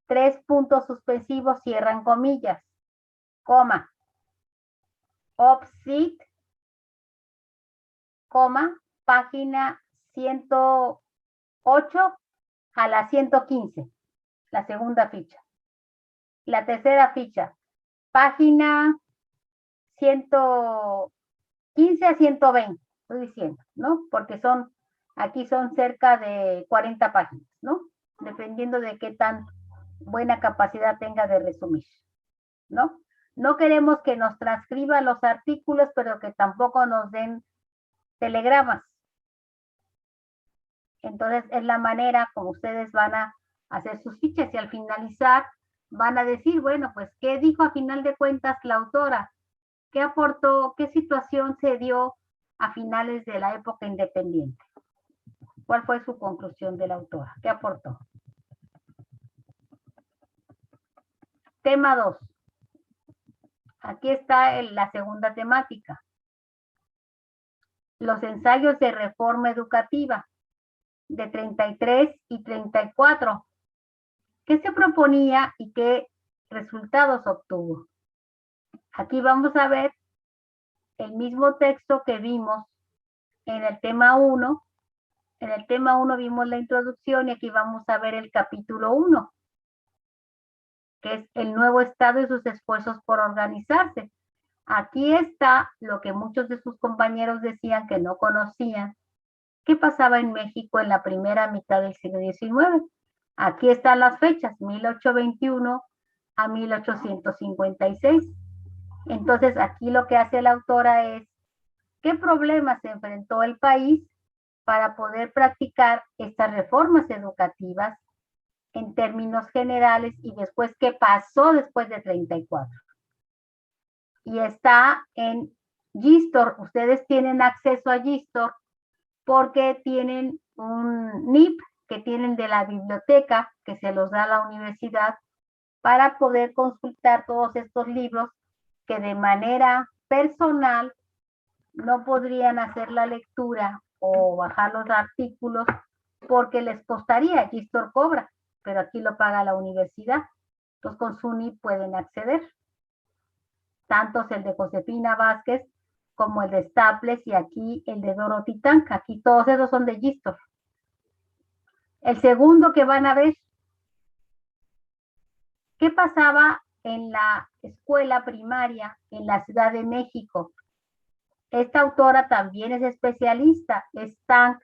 [SPEAKER 1] 3 puntos suspensivos, cierran comillas, coma. OPSIT, coma, página 108 a la 115, la segunda ficha. La tercera ficha, página 115 a 120, estoy diciendo, ¿no? Porque aquí son cerca de 40 páginas, ¿no? Dependiendo de qué tan buena capacidad tenga de resumir, ¿no? No queremos que nos transcriban los artículos, pero que tampoco nos den telegramas. Entonces, es la manera como ustedes van a hacer sus fichas y al finalizar van a decir, bueno, pues, ¿qué dijo a final de cuentas la autora? ¿Qué aportó? ¿Qué situación se dio a finales de la época independiente? ¿Cuál fue su conclusión de la autora? ¿Qué aportó? Tema 2. Aquí está la segunda temática. Los ensayos de reforma educativa de 33 y 34. ¿Qué se proponía y qué resultados obtuvo? Aquí vamos a ver el mismo texto que vimos en el tema 1. En el tema 1 vimos la introducción y aquí vamos a ver el capítulo 1, que es el nuevo Estado y sus esfuerzos por organizarse. Aquí está lo que muchos de sus compañeros decían que no conocían. ¿Qué pasaba en México en la primera mitad del siglo XIX? Aquí están las fechas, 1821 a 1856. Entonces, aquí lo que hace la autora es, ¿qué problemas se enfrentó el país para poder practicar estas reformas educativas en términos generales y después qué pasó después de 34? Y está en GISTOR. Ustedes tienen acceso a GISTOR porque tienen un NIP que tienen de la biblioteca que se los da a la universidad para poder consultar todos estos libros que de manera personal no podrían hacer la lectura o bajar los artículos porque les costaría. GISTOR cobra, pero aquí lo paga la universidad. Entonces con su NIP pueden acceder. Tanto el de Josefina Vázquez como el de Staples y aquí el de Dorothy Tank. Aquí todos esos son de GISTOR. El segundo que van a ver, ¿qué pasaba en la escuela primaria en la Ciudad de México? Esta autora también es especialista, es Tank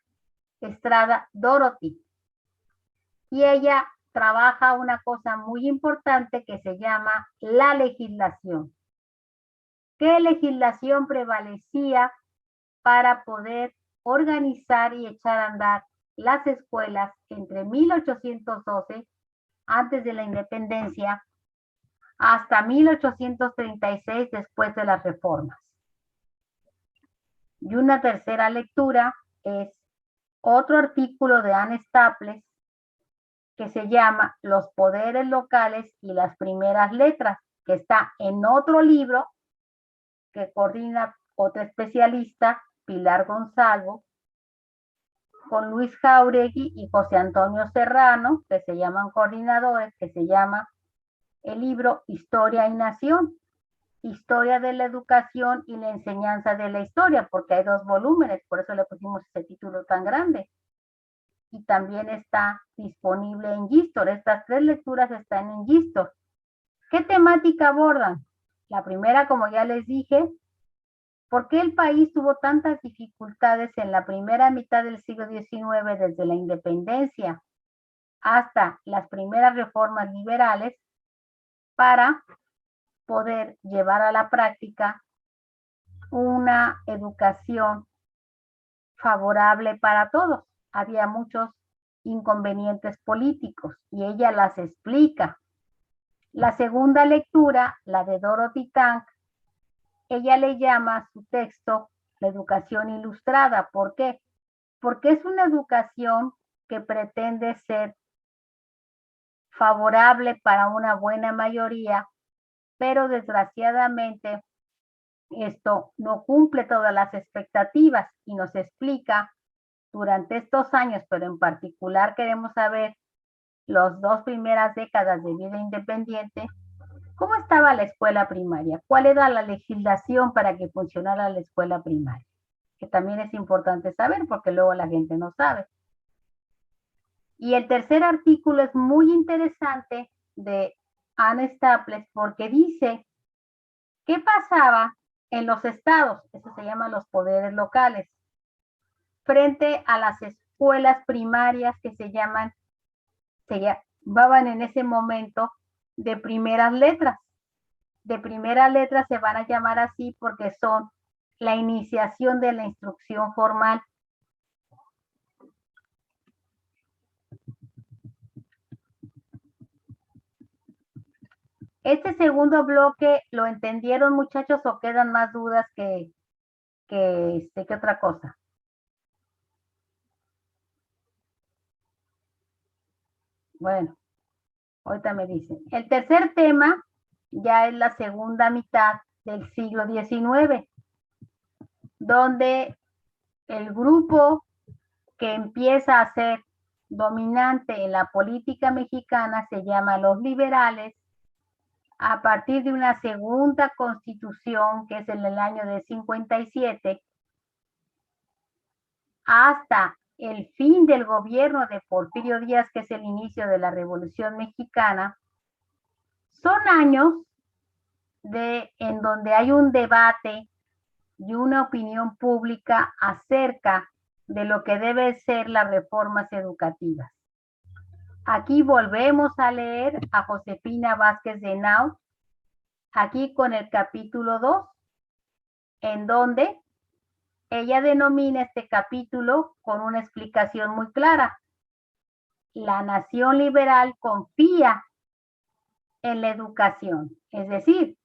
[SPEAKER 1] Estrada Dorothy. Y ella trabaja una cosa muy importante que se llama la legislación. ¿Qué legislación prevalecía para poder organizar y echar a andar las escuelas entre 1812, antes de la independencia, hasta 1836, después de las reformas? Y una tercera lectura es otro artículo de Ann Staples que se llama Los poderes locales y las primeras letras, que está en otro libro que coordina otra especialista, Pilar Gonzalo, con Luis Jáuregui y José Antonio Serrano, que se llaman coordinadores, que se llama el libro Historia y Nación, Historia de la Educación y la Enseñanza de la Historia, porque hay 2 volúmenes, por eso le pusimos ese título tan grande. Y también está disponible en Gistor. Estas 3 lecturas están en Gistor. ¿Qué temática abordan? La primera, como ya les dije, ¿por qué el país tuvo tantas dificultades en la primera mitad del siglo XIX, desde la independencia hasta las primeras reformas liberales, para poder llevar a la práctica una educación favorable para todos? Había muchos inconvenientes políticos y ella las explica. La segunda lectura, la de Dorothy Tang, ella le llama a su texto la educación ilustrada. ¿Por qué? Porque es una educación que pretende ser favorable para una buena mayoría, pero desgraciadamente esto no cumple todas las expectativas, y nos explica durante estos años, pero en particular queremos saber las 2 primeras décadas de vida independiente, ¿cómo estaba la escuela primaria? ¿Cuál era la legislación para que funcionara la escuela primaria? Que también es importante saber, porque luego la gente no sabe. Y el tercer artículo es muy interesante, de Anne Staples, porque dice qué pasaba en los estados, eso se llama los poderes locales, frente a las escuelas primarias que se llamaban en ese momento de primeras letras. De primeras letras se van a llamar así porque son la iniciación de la instrucción formal. Este segundo bloque, ¿lo entendieron, muchachos, o quedan más dudas que otra cosa? Bueno, ahorita me dicen. El tercer tema ya es la segunda mitad del siglo XIX, donde el grupo que empieza a ser dominante en la política mexicana se llama los liberales, a partir de una segunda constitución, que es en el año de 57, hasta el fin del gobierno de Porfirio Díaz, que es el inicio de la Revolución Mexicana. Son años en donde hay un debate y una opinión pública acerca de lo que deben ser las reformas educativas. Aquí volvemos a leer a Josefina Vázquez de Henao, aquí con el capítulo 2, en donde ella denomina este capítulo con una explicación muy clara. La nación liberal confía en la educación, es decir,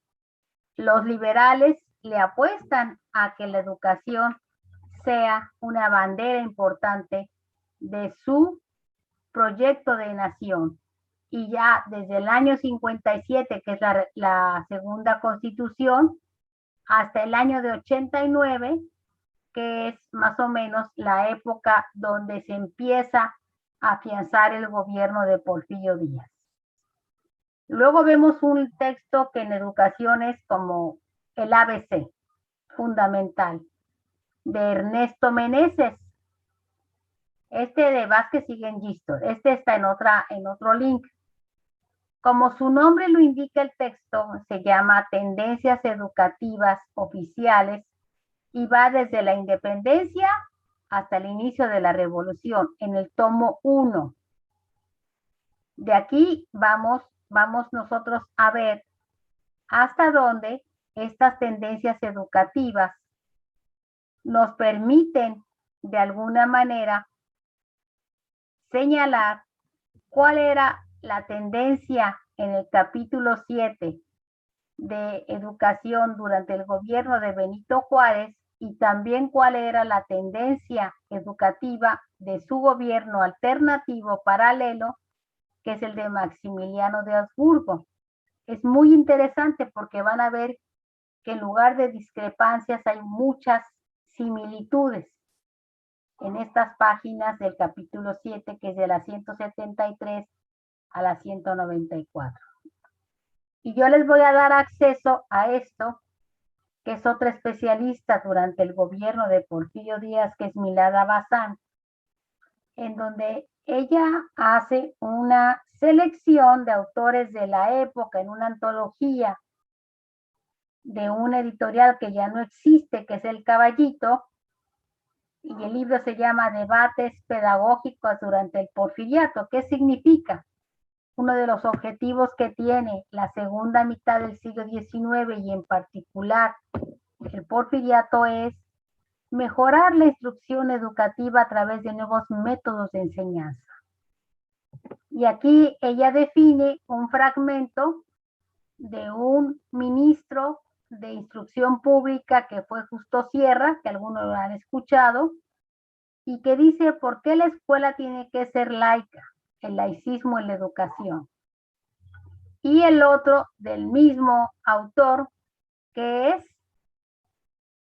[SPEAKER 1] los liberales le apuestan a que la educación sea una bandera importante de su proyecto de nación. Y ya desde el año 57, que es la segunda constitución, hasta el año de 89, que es más o menos la época donde se empieza a afianzar el gobierno de Porfirio Díaz. Luego vemos un texto que en educación es como el ABC, fundamental, de Ernesto Meneses. Este de Vázquez sigue en Gistor, este está en otro link. Como su nombre lo indica, el texto se llama Tendencias Educativas Oficiales y va desde la independencia hasta el inicio de la revolución, en el tomo 1. De aquí vamos nosotros a ver hasta dónde estas tendencias educativas nos permiten de alguna manera señalar cuál era la tendencia en el capítulo 7 de educación durante el gobierno de Benito Juárez, y también cuál era la tendencia educativa de su gobierno alternativo paralelo, que es el de Maximiliano de Habsburgo. Es muy interesante porque van a ver que en lugar de discrepancias hay muchas similitudes. en estas páginas del capítulo 7, que es de la 173 a la 194. Y yo les voy a dar acceso a esto, que es otra especialista durante el gobierno de Porfirio Díaz, que es Milada Bazán, en donde ella hace una selección de autores de la época en una antología de una editorial que ya no existe, que es El Caballito, y el libro se llama Debates Pedagógicos durante el Porfiriato. ¿Qué significa? Uno de los objetivos que tiene la segunda mitad del siglo XIX y en particular el Porfiriato es mejorar la instrucción educativa a través de nuevos métodos de enseñanza. Y aquí ella define un fragmento de un ministro de instrucción pública que fue Justo Sierra, que algunos lo han escuchado, y que dice por qué la escuela tiene que ser laica, el laicismo en la educación. Y el otro del mismo autor, que es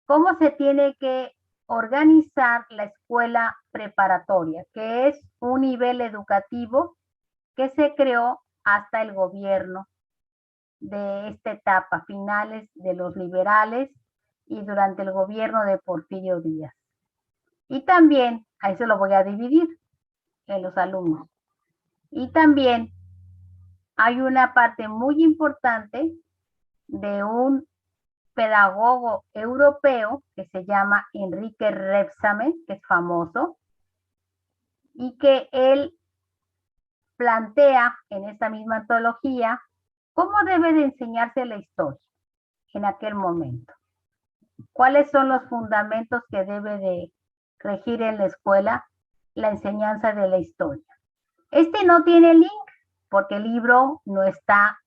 [SPEAKER 1] cómo se tiene que organizar la escuela preparatoria, que es un nivel educativo que se creó hasta el gobierno de esta etapa, finales de los liberales y durante el gobierno de Porfirio Díaz. Y también, ahí se lo voy a dividir en los alumnos. Y también hay una parte muy importante de un pedagogo europeo que se llama Enrique Rebsamen, que es famoso, y que él plantea en esta misma antología cómo debe de enseñarse la historia en aquel momento. ¿Cuáles son los fundamentos que debe de regir en la escuela la enseñanza de la historia? Este no tiene link porque el libro no está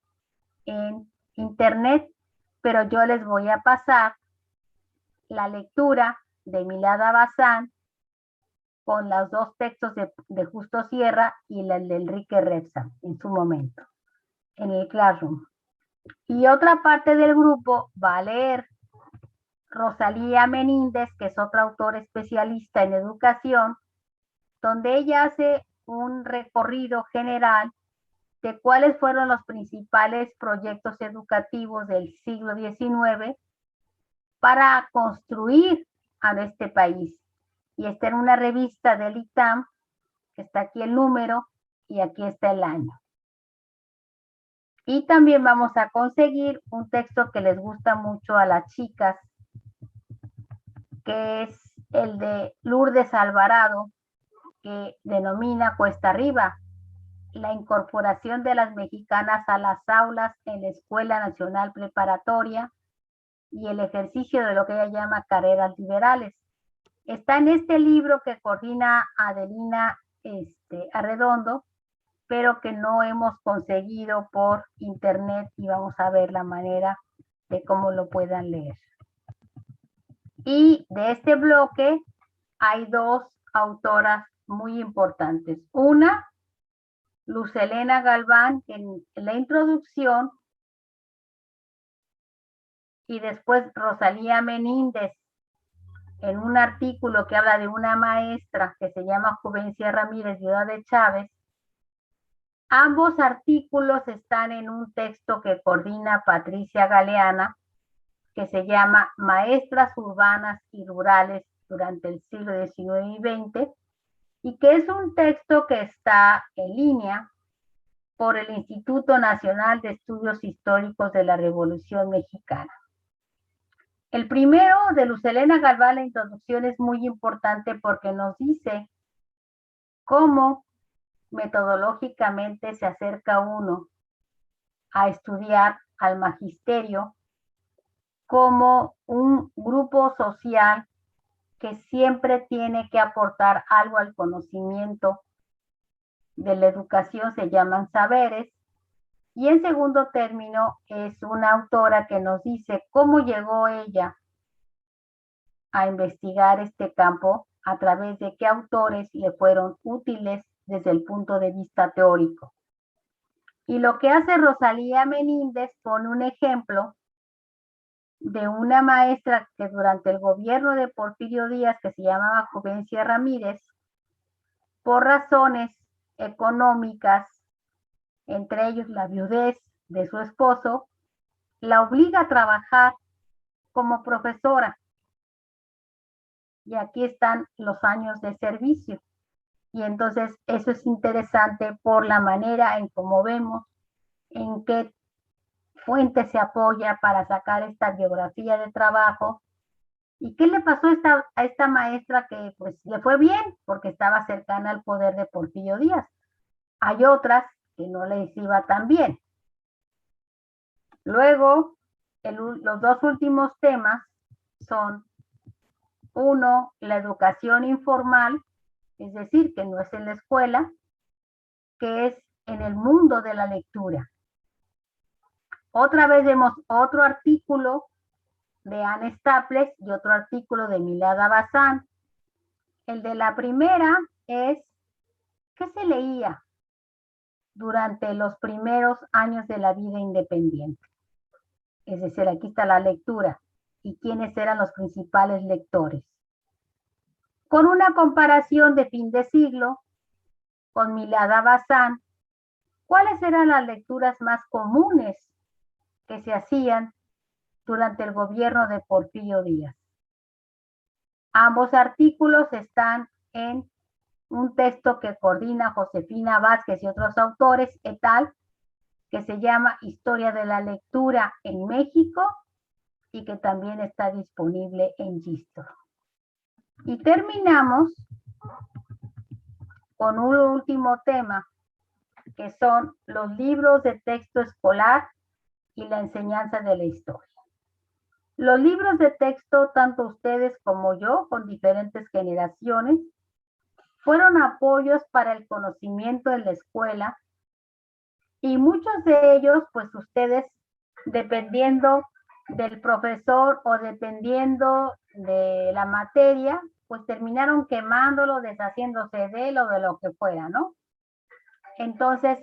[SPEAKER 1] en internet, pero yo les voy a pasar la lectura de Milada Bazán con los dos textos de Justo Sierra y el de Enrique Rebsamen en su momento, en el Classroom. Y otra parte del grupo va a leer Rosalía Meníndez, que es otra autora especialista en educación, donde ella hace un recorrido general de cuáles fueron los principales proyectos educativos del siglo XIX para construir a este país. Y está en una revista del ITAM, que está aquí el número y aquí está el año. Y también vamos a conseguir un texto que les gusta mucho a las chicas, que es el de Lourdes Alvarado, que denomina Cuesta Arriba, la incorporación de las mexicanas a las aulas en la Escuela Nacional Preparatoria y el ejercicio de lo que ella llama carreras liberales. Está en este libro que coordina Adelina Arredondo, pero que no hemos conseguido por internet y vamos a ver la manera de cómo lo puedan leer. Y de este bloque hay dos autoras muy importantes. Una, Luz Helena Galván, en la introducción, y después Rosalía Meníndez, en un artículo que habla de una maestra que se llama Juvencia Ramírez, viuda de Chávez. Ambos artículos están en un texto que coordina Patricia Galeana, que se llama Maestras Urbanas y Rurales durante el siglo XIX y XX, y que es un texto que está en línea por el Instituto Nacional de Estudios Históricos de la Revolución Mexicana. El primero, de Luz Helena Galván, la introducción es muy importante porque nos dice cómo metodológicamente se acerca uno a estudiar al magisterio como un grupo social que siempre tiene que aportar algo al conocimiento de la educación, se llaman saberes. Y en segundo término, es una autora que nos dice cómo llegó ella a investigar este campo, a través de qué autores le fueron útiles desde el punto de vista teórico. Y lo que hace Rosalía Meníndez pone un ejemplo de una maestra que durante el gobierno de Porfirio Díaz, que se llamaba Juvencia Ramírez, por razones económicas, entre ellos la viudez de su esposo, la obliga a trabajar como profesora. Y aquí están los años de servicio. Y entonces eso es interesante por la manera en cómo vemos, en qué fuente se apoya para sacar esta biografía de trabajo. ¿Y qué le pasó a esta maestra que pues le fue bien porque estaba cercana al poder de Porfirio Díaz? Hay otras que no les iba tan bien. Luego, los dos últimos temas son, uno, la educación informal, es decir, que no es en la escuela, que es en el mundo de la lectura. Otra vez vemos otro artículo de Anne Staples y otro artículo de Milada Bazán. El de la primera es, ¿qué se leía durante los primeros años de la vida independiente? Es decir, aquí está la lectura y quiénes eran los principales lectores. Con una comparación de fin de siglo con Milada Bazán, ¿cuáles eran las lecturas más comunes que se hacían durante el gobierno de Porfirio Díaz? Ambos artículos están en un texto que coordina Josefina Vázquez y otros autores, et al., que se llama Historia de la Lectura en México y que también está disponible en Gistro. Y terminamos con un último tema, que son los libros de texto escolar y la enseñanza de la historia. Los libros de texto, tanto ustedes como yo, con diferentes generaciones, fueron apoyos para el conocimiento en la escuela y muchos de ellos, pues ustedes, dependiendo del profesor o dependiendo de la materia, pues terminaron quemándolo, deshaciéndose de él o de lo que fuera, ¿no? Entonces,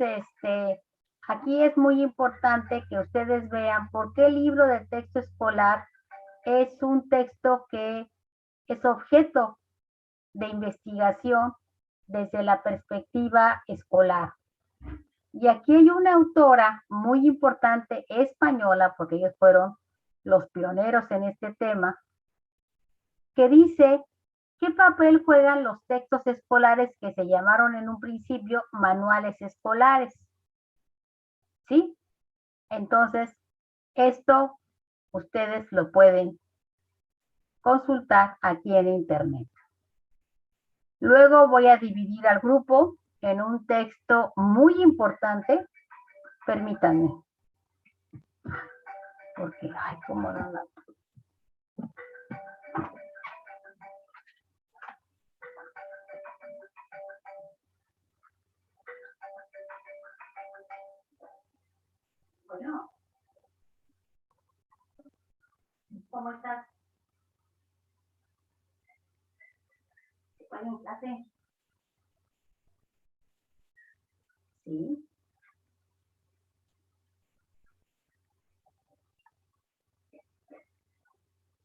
[SPEAKER 1] aquí es muy importante que ustedes vean por qué el libro de texto escolar es un texto que es objeto de investigación desde la perspectiva escolar. Y aquí hay una autora muy importante española, porque ellos fueron los pioneros en este tema, que dice qué papel juegan los textos escolares que se llamaron en un principio manuales escolares. ¿Sí? Entonces, esto ustedes lo pueden consultar aquí en internet. Luego voy a dividir al grupo en un texto muy importante. Permítanme. Porque, ay, cómo no la... Bueno. ¿Cómo estás? ¿Te ponen en clase? Sí.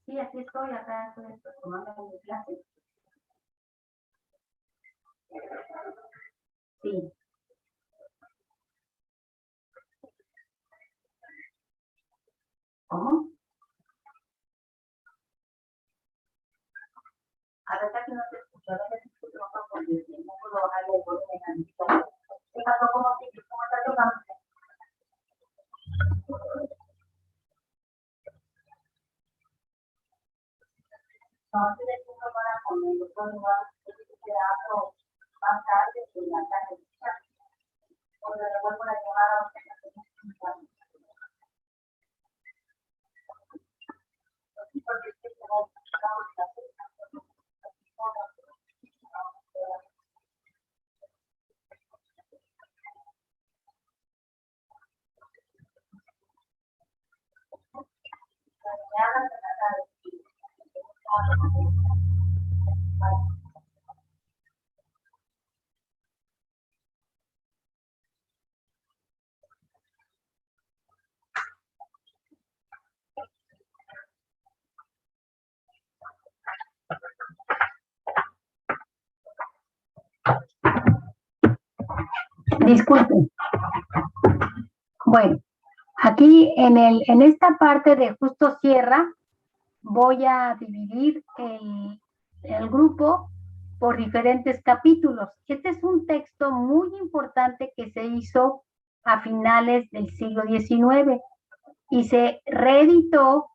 [SPEAKER 1] Sí, aquí estoy, acá estoy tomando mi clase. Sí. ¿Cómo? A ver, que no te escucho, a ver, te escucho más porque no puedo bajarle el volumen a mi clase. ¿Qué pasó? ¿Cómo estás tocando? No, si le pongo para comer, yo puedo quedarlo más tarde que en la tarde. Cuando le vuelvo a llamar a usted, porque es que no Disculpen. Bueno, aquí en esta parte de Justo Sierra voy a dividir el grupo por diferentes capítulos. Este es un texto muy importante que se hizo a finales del siglo XIX y se reeditó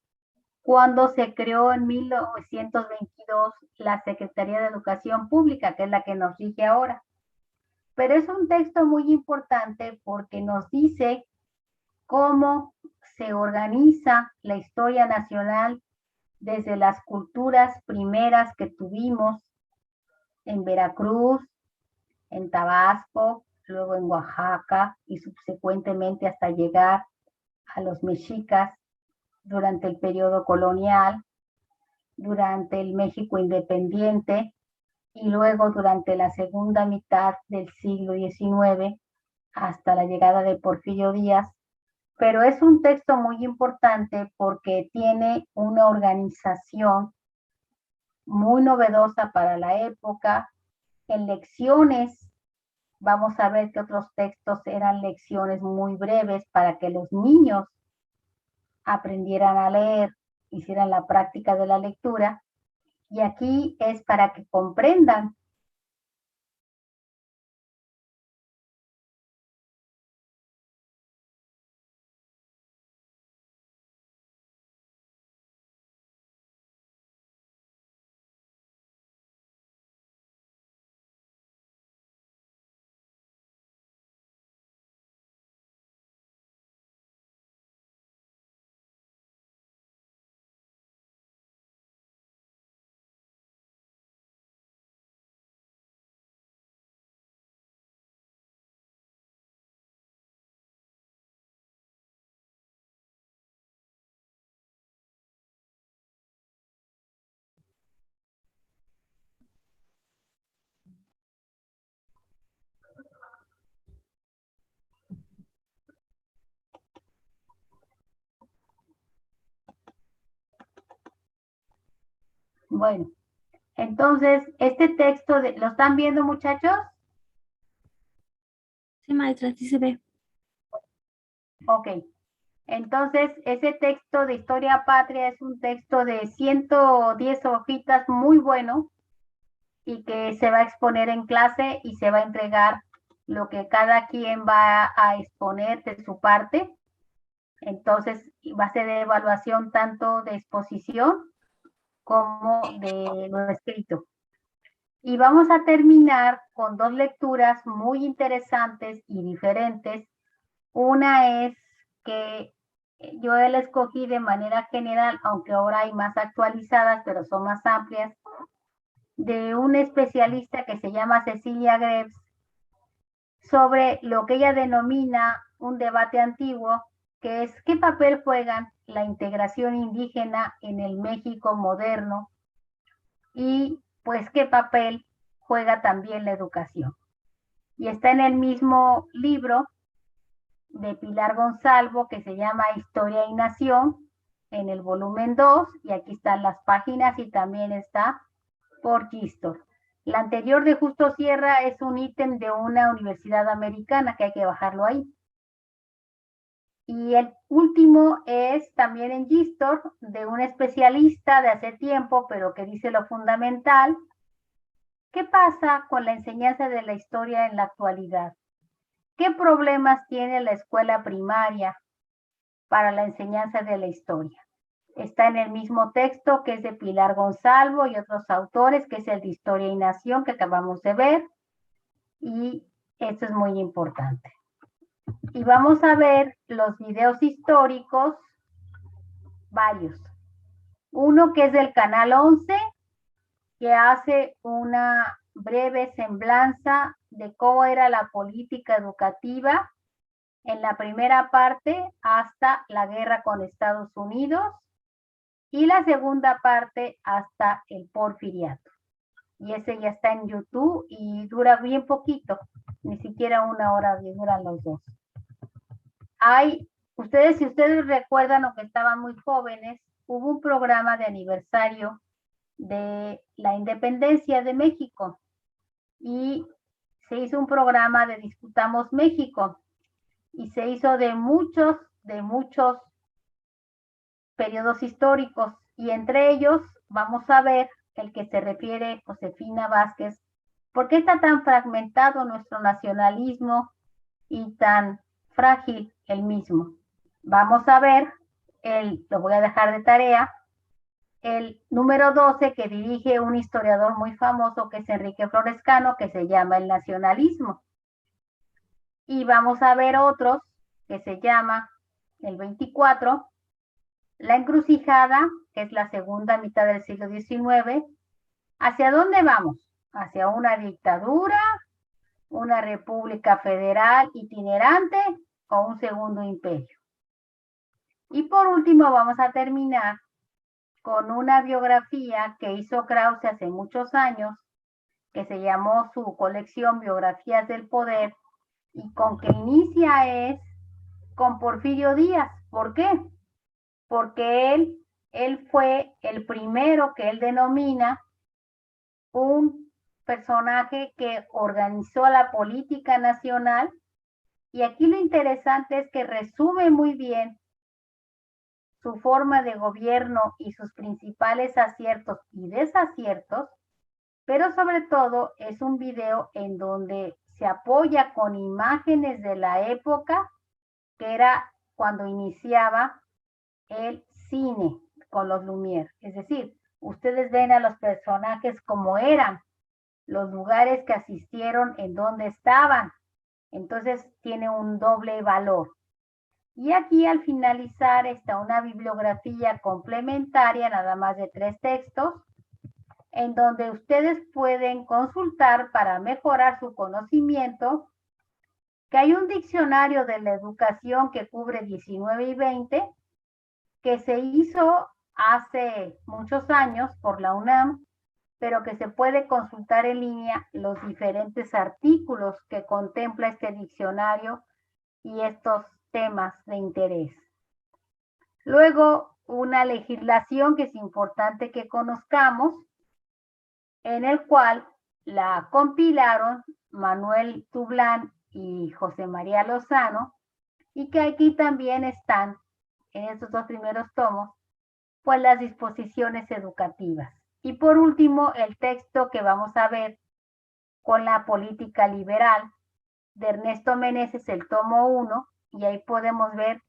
[SPEAKER 1] cuando se creó en 1922 la Secretaría de Educación Pública, que es la que nos rige ahora. Pero es un texto muy importante porque nos dice cómo se organiza la historia nacional desde las culturas primeras que tuvimos en Veracruz, en Tabasco, luego en Oaxaca y subsecuentemente hasta llegar a los mexicas durante el periodo colonial, durante el México independiente y luego durante la segunda mitad del siglo XIX hasta la llegada de Porfirio Díaz. Pero es un texto muy importante porque tiene una organización muy novedosa para la época. En lecciones, vamos a ver que otros textos eran lecciones muy breves para que los niños aprendieran a leer, hicieran la práctica de la lectura. Y aquí es para que comprendan Bueno, entonces, este texto, ¿lo están viendo, muchachos?
[SPEAKER 2] Sí, maestra, sí se ve.
[SPEAKER 1] Ok. Entonces, ese texto de Historia Patria es un texto de 110 hojitas muy bueno y que se va a exponer en clase y se va a entregar lo que cada quien va a exponer de su parte. Entonces, va a ser de evaluación tanto de exposición como de lo escrito. Y vamos a terminar con dos lecturas muy interesantes y diferentes. Una es que yo la escogí de manera general, aunque ahora hay más actualizadas, pero son más amplias, de una especialista que se llama Cecilia Greaves, sobre lo que ella denomina un debate antiguo, que es qué papel juegan la integración indígena en el México moderno y pues qué papel juega también la educación. Y está en el mismo libro de Pilar Gonzalvo que se llama Historia y Nación, en el volumen 2, y aquí están las páginas y también está por Gistor. La anterior de Justo Sierra es un ítem de una universidad americana que hay que bajarlo ahí. Y el último es también en Gistor, de un especialista de hace tiempo, pero que dice lo fundamental. ¿Qué pasa con la enseñanza de la historia en la actualidad? ¿Qué problemas tiene la escuela primaria para la enseñanza de la historia? Está en el mismo texto que es de Pilar Gonzalvo y otros autores, que es el de Historia y Nación que acabamos de ver. Y esto es muy importante. Y vamos a ver los videos históricos, varios. Uno que es del canal 11, que hace una breve semblanza de cómo era la política educativa en la primera parte hasta la guerra con Estados Unidos y la segunda parte hasta el porfiriato. Y ese ya está en YouTube y dura bien poquito, ni siquiera 1 hora duran los dos. Si ustedes recuerdan o que estaban muy jóvenes, hubo un programa de aniversario de la independencia de México y se hizo un programa de Disputamos México y se hizo de muchos periodos históricos, y entre ellos vamos a ver el que se refiere Josefina Vázquez. ¿Por qué está tan fragmentado nuestro nacionalismo y tan frágil el mismo? Vamos a ver, lo voy a dejar de tarea, el número 12 que dirige un historiador muy famoso que es Enrique Florescano, que se llama El nacionalismo. Y vamos a ver otros que se llama el 24, La encrucijada, que es la segunda mitad del siglo XIX. ¿Hacia dónde vamos? ¿Hacia una dictadura, una república federal itinerante o un segundo imperio? Y por último vamos a terminar con una biografía que hizo Krause hace muchos años, que se llamó su colección Biografías del Poder, y con que inicia es con Porfirio Díaz. ¿Por qué? Porque él fue el primero que él denomina un personaje que organizó la política nacional, y aquí lo interesante es que resume muy bien su forma de gobierno y sus principales aciertos y desaciertos, pero sobre todo es un video en donde se apoya con imágenes de la época, que era cuando iniciaba el cine con los Lumière. Es decir, ustedes ven a los personajes como eran, los lugares que asistieron, en dónde estaban. Entonces tiene un doble valor. Y aquí al finalizar está una bibliografía complementaria, nada más de 3 textos, en donde ustedes pueden consultar para mejorar su conocimiento, que hay un diccionario de la educación que cubre 19 y 20, que se hizo hace muchos años por la UNAM, pero que se puede consultar en línea los diferentes artículos que contempla este diccionario y estos temas de interés. Luego, una legislación que es importante que conozcamos, en el cual la compilaron Manuel Tublán y José María Lozano, y que aquí también están, en estos 2 primeros tomos, pues las disposiciones educativas. Y por último, el texto que vamos a ver con la política liberal de Ernesto Meneses, el tomo 1, y ahí podemos ver,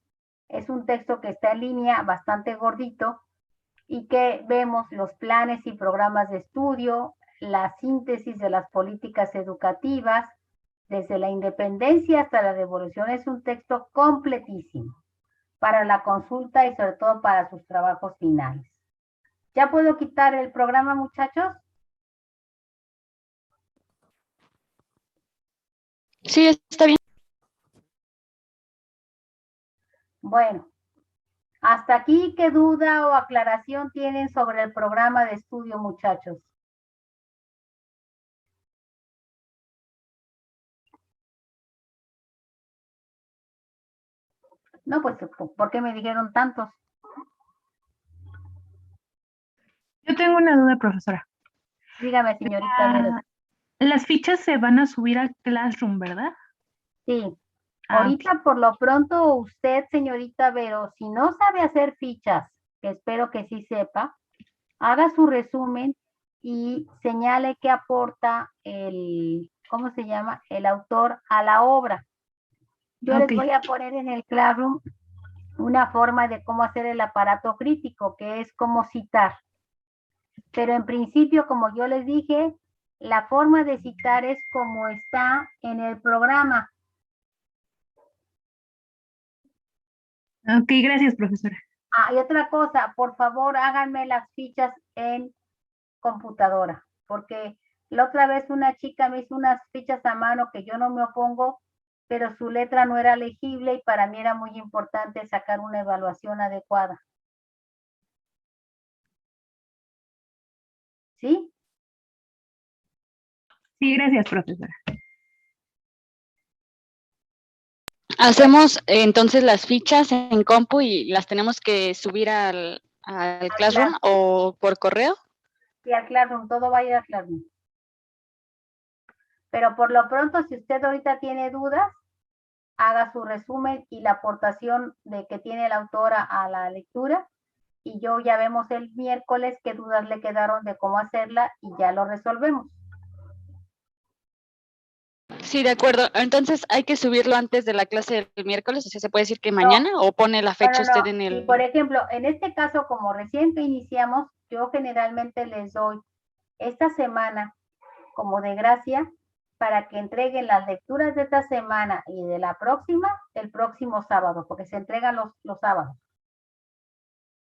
[SPEAKER 1] es un texto que está en línea, bastante gordito, y que vemos los planes y programas de estudio, la síntesis de las políticas educativas, desde la independencia hasta la revolución. Es un texto completísimo para la consulta y sobre todo para sus trabajos finales. ¿Ya puedo quitar el programa, muchachos?
[SPEAKER 3] Sí, está bien.
[SPEAKER 1] Bueno, hasta aquí, ¿qué duda o aclaración tienen sobre el programa de estudio, muchachos? No, pues, ¿por qué me dijeron tantos?
[SPEAKER 4] Yo tengo una duda, profesora.
[SPEAKER 1] Dígame, señorita.
[SPEAKER 4] Las fichas se van a subir al Classroom, ¿verdad?
[SPEAKER 1] Sí. Ahorita, por lo pronto, usted, señorita Vero, si no sabe hacer fichas, que espero que sí sepa, haga su resumen y señale qué aporta ¿cómo se llama? El autor a la obra. Yo les voy a poner en el Classroom una forma de cómo hacer el aparato crítico, que es cómo citar. Pero en principio, como yo les dije, la forma de citar es como está en el programa.
[SPEAKER 4] Ok, gracias, profesora.
[SPEAKER 1] Y otra cosa, por favor, háganme las fichas en computadora, porque la otra vez una chica me hizo unas fichas a mano que yo no me opongo, pero su letra no era legible y para mí era muy importante sacar una evaluación adecuada. ¿Sí?
[SPEAKER 4] Sí, gracias, profesora.
[SPEAKER 3] Hacemos entonces las fichas en compu y las tenemos que subir al Classroom o por correo.
[SPEAKER 1] Sí, al Classroom, todo va a ir al Classroom. Pero por lo pronto, si usted ahorita tiene dudas, haga su resumen y la aportación de que tiene la autora a la lectura, y yo ya vemos el miércoles qué dudas le quedaron de cómo hacerla y ya lo resolvemos.
[SPEAKER 3] Sí, de acuerdo. Entonces hay que subirlo antes de la clase del miércoles, o sea, ¿se puede decir que mañana o pone la fecha usted en
[SPEAKER 1] Sí,
[SPEAKER 3] el...?
[SPEAKER 1] por ejemplo, en este caso, como recién que iniciamos, yo generalmente les doy esta semana como de gracia para que entreguen las lecturas de esta semana y de la próxima, el próximo sábado, porque se entregan los sábados,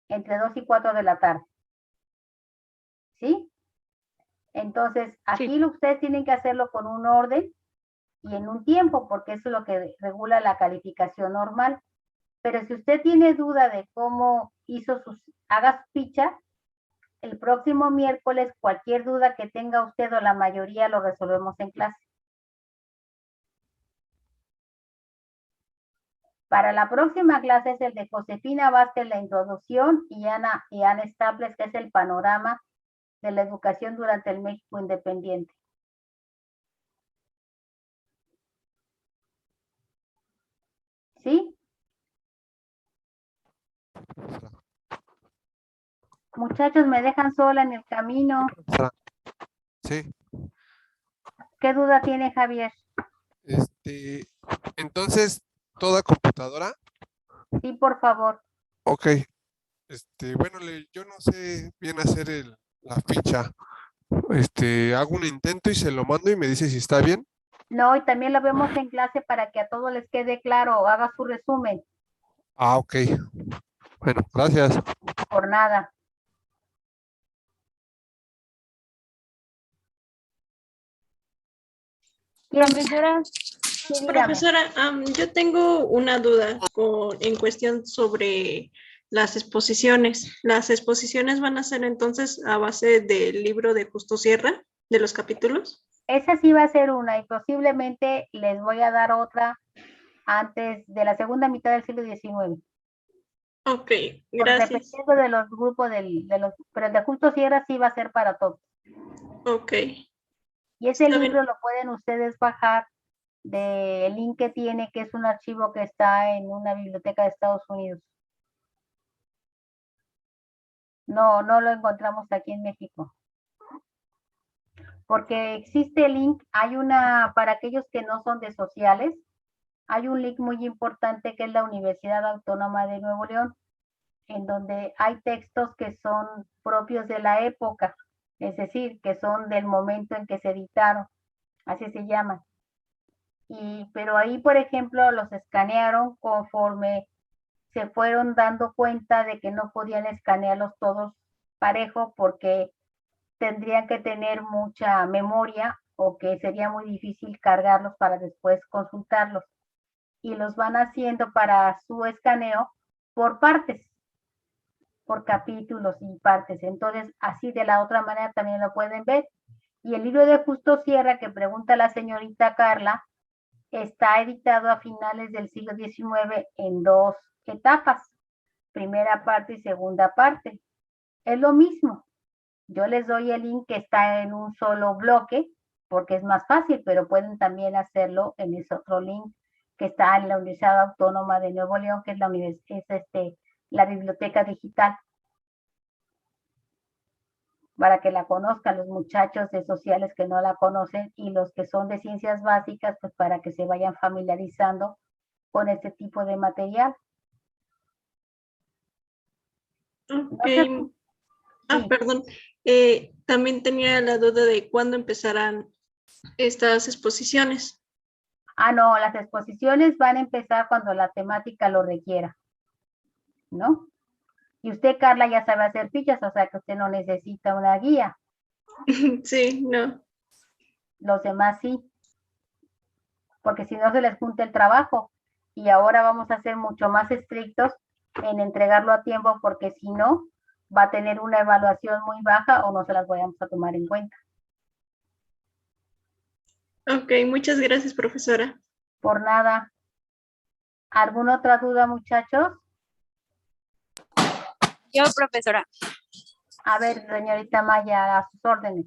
[SPEAKER 1] entre 2 y 4 de la tarde. ¿Sí? Entonces, aquí ustedes tienen que hacerlo con un orden y en un tiempo, porque eso es lo que regula la calificación normal. Pero si usted tiene duda de cómo haga su ficha, el próximo miércoles, cualquier duda que tenga usted o la mayoría lo resolvemos en clase. Para la próxima clase es el de Josefina Vázquez, la introducción, y Ana Staples, que es el panorama de la educación durante el México independiente. ¿Sí? Muchachos, me dejan sola en el camino.
[SPEAKER 20] Sí.
[SPEAKER 1] ¿Qué duda tiene Javier?
[SPEAKER 20] Entonces, ¿toda computadora?
[SPEAKER 1] Sí, por favor.
[SPEAKER 20] Ok. Bueno, yo no sé bien hacer la ficha. Hago un intento y se lo mando y me dice si está bien.
[SPEAKER 1] No, y también lo vemos en clase para que a todos les quede claro, haga su resumen.
[SPEAKER 20] Ah, ok. Bueno, gracias.
[SPEAKER 1] Por nada.
[SPEAKER 14] Profesora, profesora, yo tengo una duda en cuestión sobre las exposiciones. ¿Las exposiciones van a ser entonces a base del libro de Justo Sierra, de los capítulos?
[SPEAKER 1] Esa sí va a ser una y posiblemente les voy a dar otra antes de la segunda mitad del siglo XIX.
[SPEAKER 14] Ok, gracias.
[SPEAKER 1] Dependiendo de los grupos, pero el de Justo Sierra sí va a ser para todos.
[SPEAKER 14] Ok.
[SPEAKER 1] Y ese libro lo pueden ustedes bajar del link que tiene, que es un archivo que está en una biblioteca de Estados Unidos. No lo encontramos aquí en México. Porque existe el link, para aquellos que no son de sociales, hay un link muy importante que es la Universidad Autónoma de Nuevo León, en donde hay textos que son propios de la época, es decir, que son del momento en que se editaron, así se llaman. Pero ahí, por ejemplo, los escanearon conforme se fueron dando cuenta de que no podían escanearlos todos parejo porque tendrían que tener mucha memoria o que sería muy difícil cargarlos para después consultarlos. Y los van haciendo para su escaneo por partes, por capítulos y partes. Entonces, así de la otra manera también lo pueden ver. Y el libro de Justo Sierra, que pregunta la señorita Carla, está editado a finales del siglo XIX en 2 etapas, primera parte y segunda parte. Es lo mismo. Yo les doy el link que está en un solo bloque, porque es más fácil, pero pueden también hacerlo en ese otro link que está en la Universidad Autónoma de Nuevo León, que es la biblioteca digital, para que la conozcan los muchachos de sociales que no la conocen y los que son de ciencias básicas, pues para que se vayan familiarizando con este tipo de material.
[SPEAKER 14] Ok. Perdón. También tenía la duda de cuándo empezarán estas exposiciones.
[SPEAKER 1] No, las exposiciones van a empezar cuando la temática lo requiera, ¿no? Y usted, Carla, ya sabe hacer fichas, o sea que usted no necesita una guía.
[SPEAKER 14] Sí, no.
[SPEAKER 1] Los demás sí, porque si no se les junta el trabajo. Y ahora vamos a ser mucho más estrictos en entregarlo a tiempo, porque si no, va a tener una evaluación muy baja o no se las vayamos a tomar en cuenta.
[SPEAKER 14] Ok, muchas gracias, profesora.
[SPEAKER 1] Por nada. ¿Alguna otra duda, muchachos?
[SPEAKER 17] Yo, profesora.
[SPEAKER 1] A ver, señorita Maya, a sus órdenes.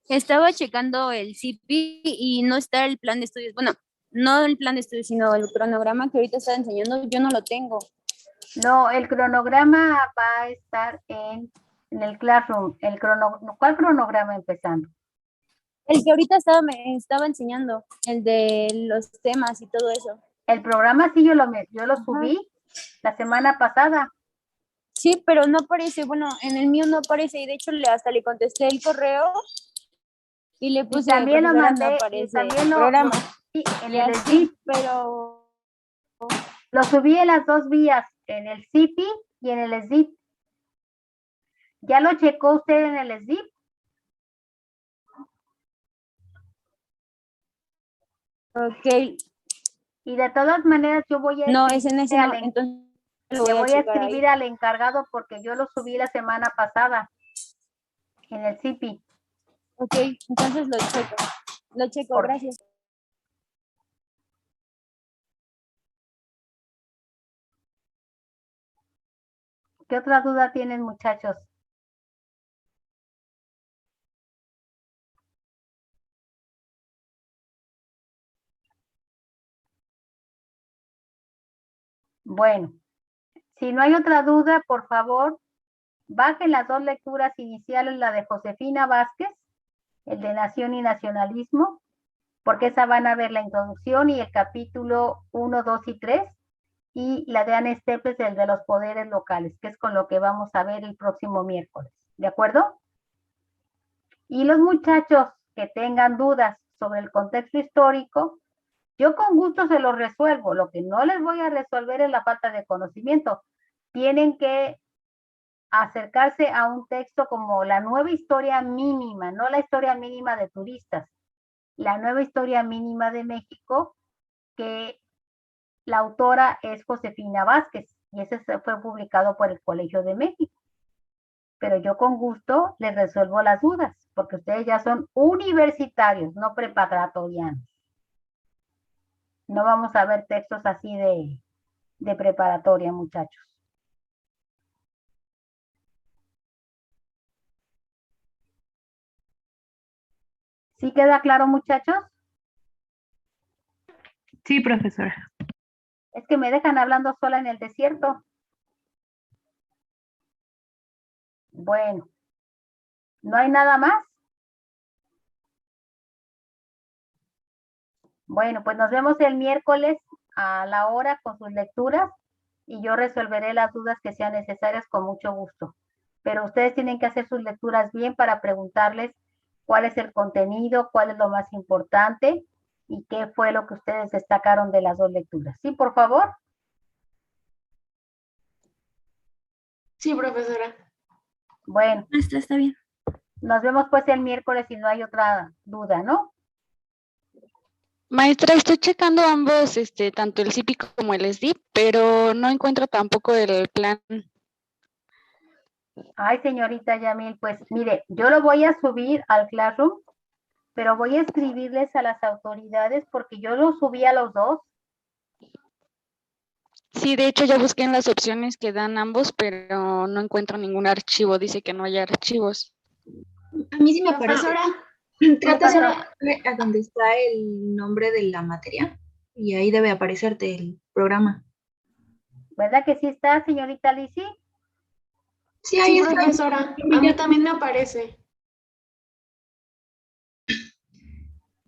[SPEAKER 17] Estaba checando el CIPI y no está el plan de estudios. Bueno, no el plan de estudios, sino el cronograma que ahorita está enseñando, yo no lo tengo.
[SPEAKER 1] No, el cronograma va a estar en el Classroom. ¿Cuál cronograma empezando?
[SPEAKER 17] El que ahorita me estaba enseñando, el de los temas y todo eso.
[SPEAKER 1] El programa sí yo lo subí la semana pasada.
[SPEAKER 17] Sí, pero no aparece, bueno, en el mío no aparece y de hecho hasta le contesté el correo y le puse,
[SPEAKER 1] también lo
[SPEAKER 17] profesora,
[SPEAKER 1] mandé,
[SPEAKER 17] no
[SPEAKER 1] y
[SPEAKER 17] aparece
[SPEAKER 1] también
[SPEAKER 17] el
[SPEAKER 1] lo
[SPEAKER 17] programa.
[SPEAKER 1] subí en
[SPEAKER 17] Y
[SPEAKER 1] el
[SPEAKER 17] así,
[SPEAKER 1] SDIP.
[SPEAKER 17] pero
[SPEAKER 1] Lo subí en las dos vías, en el CIPI y en el SDIP. ¿Ya lo checó usted en el SDIP?
[SPEAKER 17] ok.
[SPEAKER 1] Y de todas maneras yo voy a
[SPEAKER 17] No, es en ese no, entonces lo
[SPEAKER 1] le voy a
[SPEAKER 17] checar
[SPEAKER 1] escribir
[SPEAKER 17] ahí.
[SPEAKER 1] al encargado porque yo lo subí la semana pasada en el CIPI.
[SPEAKER 17] Ok, entonces lo checo. Lo checo, gracias.
[SPEAKER 1] ¿Qué otra duda tienen, muchachos? Bueno, si no hay otra duda, por favor, bajen las dos lecturas iniciales, la de Josefina Vázquez, el de Nación y Nacionalismo, porque esa van a ver la introducción y el capítulo 1, 2 y 3, y la de Anne Staples, el de los poderes locales, que es con lo que vamos a ver el próximo miércoles. ¿De acuerdo? Y los muchachos que tengan dudas sobre el contexto histórico, yo con gusto se los resuelvo. Lo que no les voy a resolver es la falta de conocimiento. Tienen que acercarse a un texto como la nueva historia mínima, no la historia mínima de turistas, la nueva historia mínima de México, que la autora es Josefina Vázquez, y ese fue publicado por el Colegio de México. Pero yo con gusto les resuelvo las dudas, porque ustedes ya son universitarios, no preparatorianos. No vamos a ver textos así de preparatoria, muchachos. ¿Sí queda claro, muchachos?
[SPEAKER 4] Sí, profesora.
[SPEAKER 1] Es que me dejan hablando sola en el desierto. Bueno, ¿no hay nada más? Bueno, pues nos vemos el miércoles a la hora con sus lecturas y yo resolveré las dudas que sean necesarias con mucho gusto. Pero ustedes tienen que hacer sus lecturas bien para preguntarles cuál es el contenido, cuál es lo más importante y qué fue lo que ustedes destacaron de las dos lecturas. ¿Sí, por favor?
[SPEAKER 9] Sí, profesora.
[SPEAKER 1] Bueno.
[SPEAKER 17] Maestra, está bien.
[SPEAKER 1] Nos vemos pues el miércoles si no hay otra duda, ¿no?
[SPEAKER 3] Maestra, estoy checando ambos, tanto el CIPI como el SDIP, pero no encuentro tampoco el plan.
[SPEAKER 1] Ay, señorita Yamil, pues mire, yo lo voy a subir al Classroom, pero voy a escribirles a las autoridades porque yo lo subí a los dos.
[SPEAKER 3] Sí, de hecho ya busqué en las opciones que dan ambos, pero no encuentro ningún archivo, dice que no hay archivos.
[SPEAKER 12] A mí sí me aparece.
[SPEAKER 3] Profesora,
[SPEAKER 12] Trata solo a donde está el nombre de la materia y ahí debe aparecerte el programa.
[SPEAKER 1] ¿Verdad que sí está, señorita Lizzy?
[SPEAKER 12] Sí, ahí está.
[SPEAKER 9] Profesora, a mí también me aparece.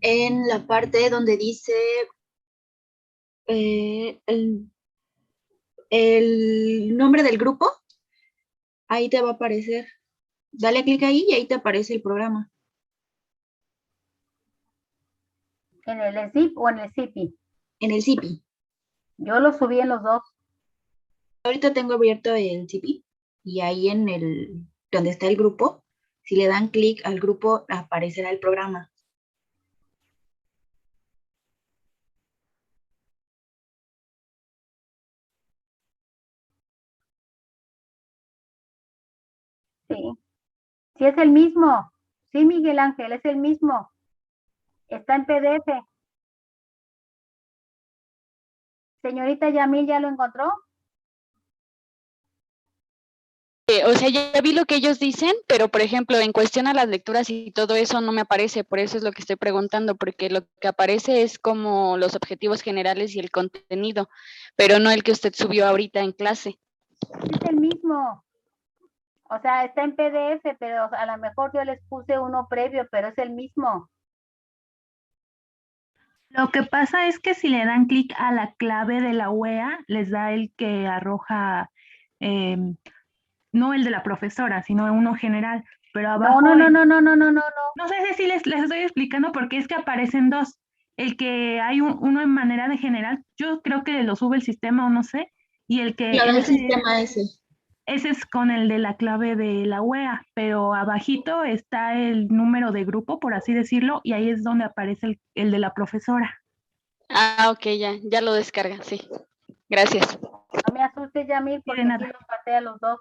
[SPEAKER 12] En la parte donde dice el nombre del grupo, ahí te va a aparecer. Dale clic ahí y ahí te aparece el programa.
[SPEAKER 1] ¿En el SIP o en el CIPI?
[SPEAKER 12] En el CIPI.
[SPEAKER 1] Yo lo subí en los dos.
[SPEAKER 12] Ahorita tengo abierto el CIPI y ahí en donde está el grupo, si le dan clic al grupo, aparecerá el programa.
[SPEAKER 1] Sí. Sí es el mismo. Sí, Miguel Ángel, es el mismo. Está en PDF. Señorita Yamil, ¿ya lo encontró?
[SPEAKER 3] o sea, ya vi lo que ellos dicen, pero por ejemplo, en cuestión a las lecturas y todo eso no me aparece, por eso es lo que estoy preguntando, porque lo que aparece es como los objetivos generales y el contenido, pero no el que usted subió ahorita en clase.
[SPEAKER 1] Es el mismo. O sea, está en PDF, pero a lo mejor yo les puse uno previo, pero es el mismo.
[SPEAKER 21] Lo que pasa es que si le dan clic a la clave de la UEA, les da el que arroja, no el de la profesora, sino uno general. Pero abajo.
[SPEAKER 1] No.
[SPEAKER 21] No sé si les estoy explicando porque es que aparecen dos. El que hay uno en manera de general, yo creo que lo sube el sistema o no sé. Y el que.
[SPEAKER 6] Claro, el sistema ese.
[SPEAKER 21] Ese es con el de la clave de la UEA, pero abajito está el número de grupo, por así decirlo, y ahí es donde aparece el de la profesora.
[SPEAKER 3] Ah, ok, ya lo descarga, sí. Gracias.
[SPEAKER 1] No me asustes, Yamil, porque aquí los pasé a los dos.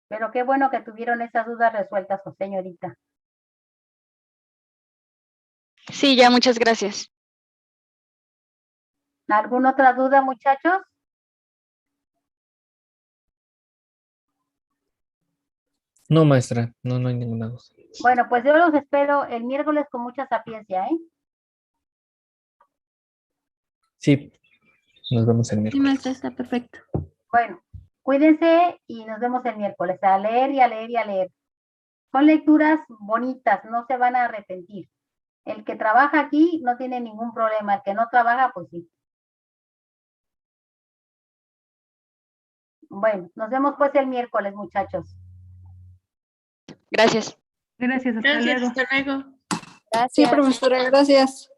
[SPEAKER 1] Pero qué bueno que tuvieron esas dudas resueltas, señorita.
[SPEAKER 3] Sí, ya, muchas gracias.
[SPEAKER 1] ¿Alguna otra duda, muchachos?
[SPEAKER 10] No, maestra, no hay ninguna duda.
[SPEAKER 1] Bueno, pues yo los espero el miércoles con mucha sapiencia, ¿eh?
[SPEAKER 10] Sí, nos vemos el
[SPEAKER 17] Sí,
[SPEAKER 10] miércoles.
[SPEAKER 17] maestra, está perfecto.
[SPEAKER 1] Bueno, cuídense y nos vemos el miércoles. A leer y a leer y a leer. Son lecturas bonitas, no se van a arrepentir. El que trabaja aquí no tiene ningún problema. El que no trabaja, pues sí. Bueno, nos vemos pues el miércoles, muchachos.
[SPEAKER 3] Gracias.
[SPEAKER 21] Gracias, hasta luego.
[SPEAKER 14] Hasta luego.
[SPEAKER 17] Gracias.
[SPEAKER 22] Sí, profesora, gracias.